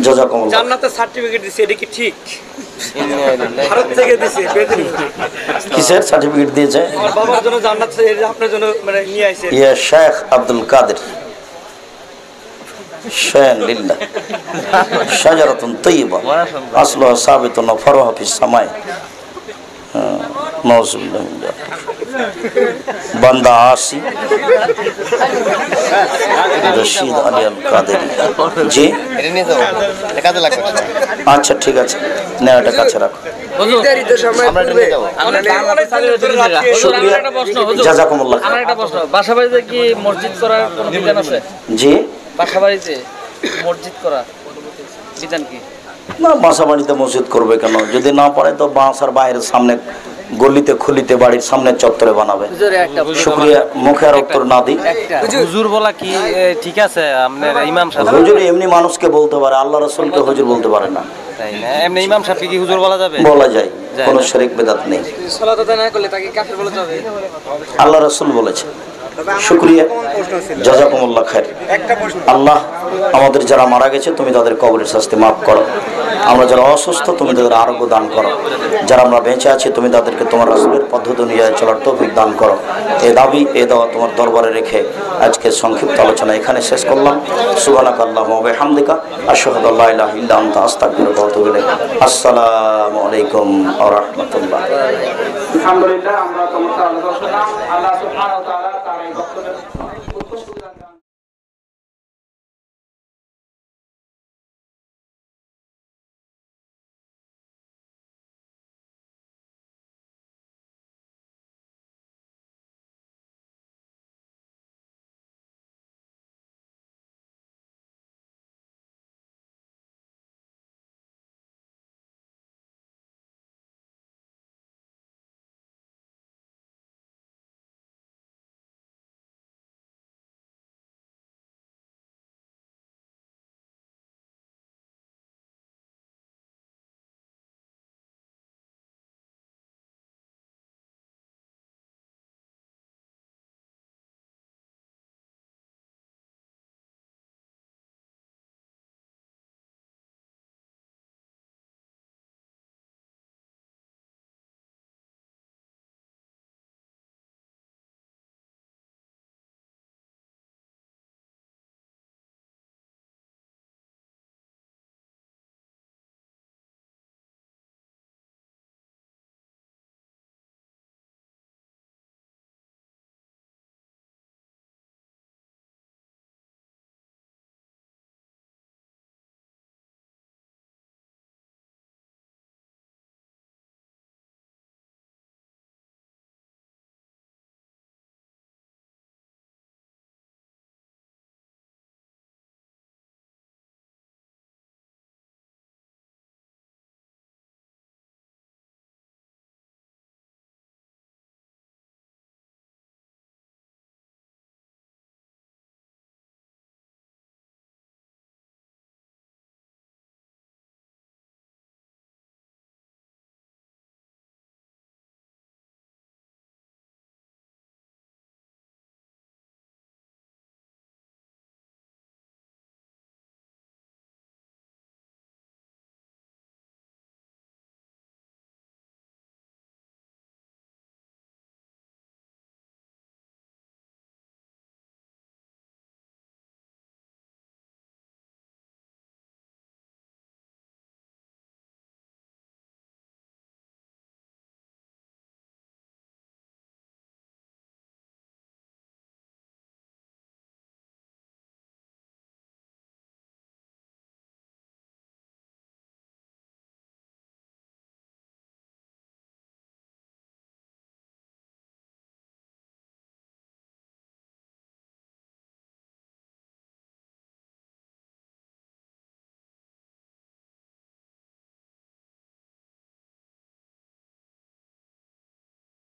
জাযাকুমুল্লাহ। জান্নাতের সার্টিফিকেট দিছে, এটা কি ঠিক? ভারত থেকে দিছে, কিসের সার্টিফিকেট দিয়েছে? আমার বাবার জন্য জান্নাত, আপনার জন্য মানে নিয়ে আইছে। ইয়া শেখ আব্দুল কাদের শান লিল্লাহ শাজারাতুন তাইয়্যিবা আসলুহা সাবিতুন ওয়া ফারুহা ফিস সামাই। নাউযুবিল্লাহি মিন যালিক। বান্দা আসি রশিদ আলী আল কাদেরী। জি, এটা নিয়ে যাও, এটা কাজে লাগবে। আচ্ছা ঠিক আছে, না এটা কাছে রাখো। নির্ধারিত সময় পূর্বে শুকরিয়া, জাযাকুমুল্লাহ। আমার একটা প্রশ্ন, বাসা বাড়িতে কি মসজিদ করার কোনো বিধান আছে? জি, বাসা বাড়িতে মসজিদ করা বিধান কি? না, বাসা বাড়িতে মসজিদ করবে কেন? যদি না পারে তো বাসার বাইরের সামনে গলিতে খুলিতে বাড়ির সামনে চত্বরে বানাবে। শুকরিয়া, মুখে আর উত্তর না দিই। হুজুর বলা কি ঠিক আছে? আপনার ইমাম সাহেব হুজুর এমনি মানুষকে বলতে পারে, আল্লাহ রাসূলকে হুজুর বলতে পারে না। তাই না? এমনি ইমাম সাহেবকে কি হুজুর বলা যাবে? বলা যায়, কোনো শিরক বিদআত নেই। সালাত আদায় না করলে তাকে কাফের বলা যাবে? আল্লাহ রাসূল বলেছে। শুকরিয়া, জাযাকুমুল্লাহ খায়র। আল্লাহ আমাদের যারা মারা গেছে তুমি তাদের কবরের শাস্তি মাফ করো। আমরা যারা অসুস্থ তুমি তাদের আরোগ্য দান করো। যারা আমরা বেঁচে আছি তুমি তাদেরকে তোমার রাসূলের পদ্ধতি অনুযায়ী চলার তৌফিক দান করো। এ দাবি এ দাওয়া তোমার দরবারে রেখে আজকের সংক্ষিপ্ত আলোচনা এখানে শেষ করলাম। সুবহানাকা আল্লাহুম্মা ওয়া বিহামদিকা আশহাদু আল্লা ইলাহা ইল্লা আনতা আস্তাগফিরুকা ওয়া আতুবু ইলাইক। আসসালামু আলাইকুম ওয়া রাহমাতুল্লাহ। আলহামদুলিল্লাহ, আমরা তোমার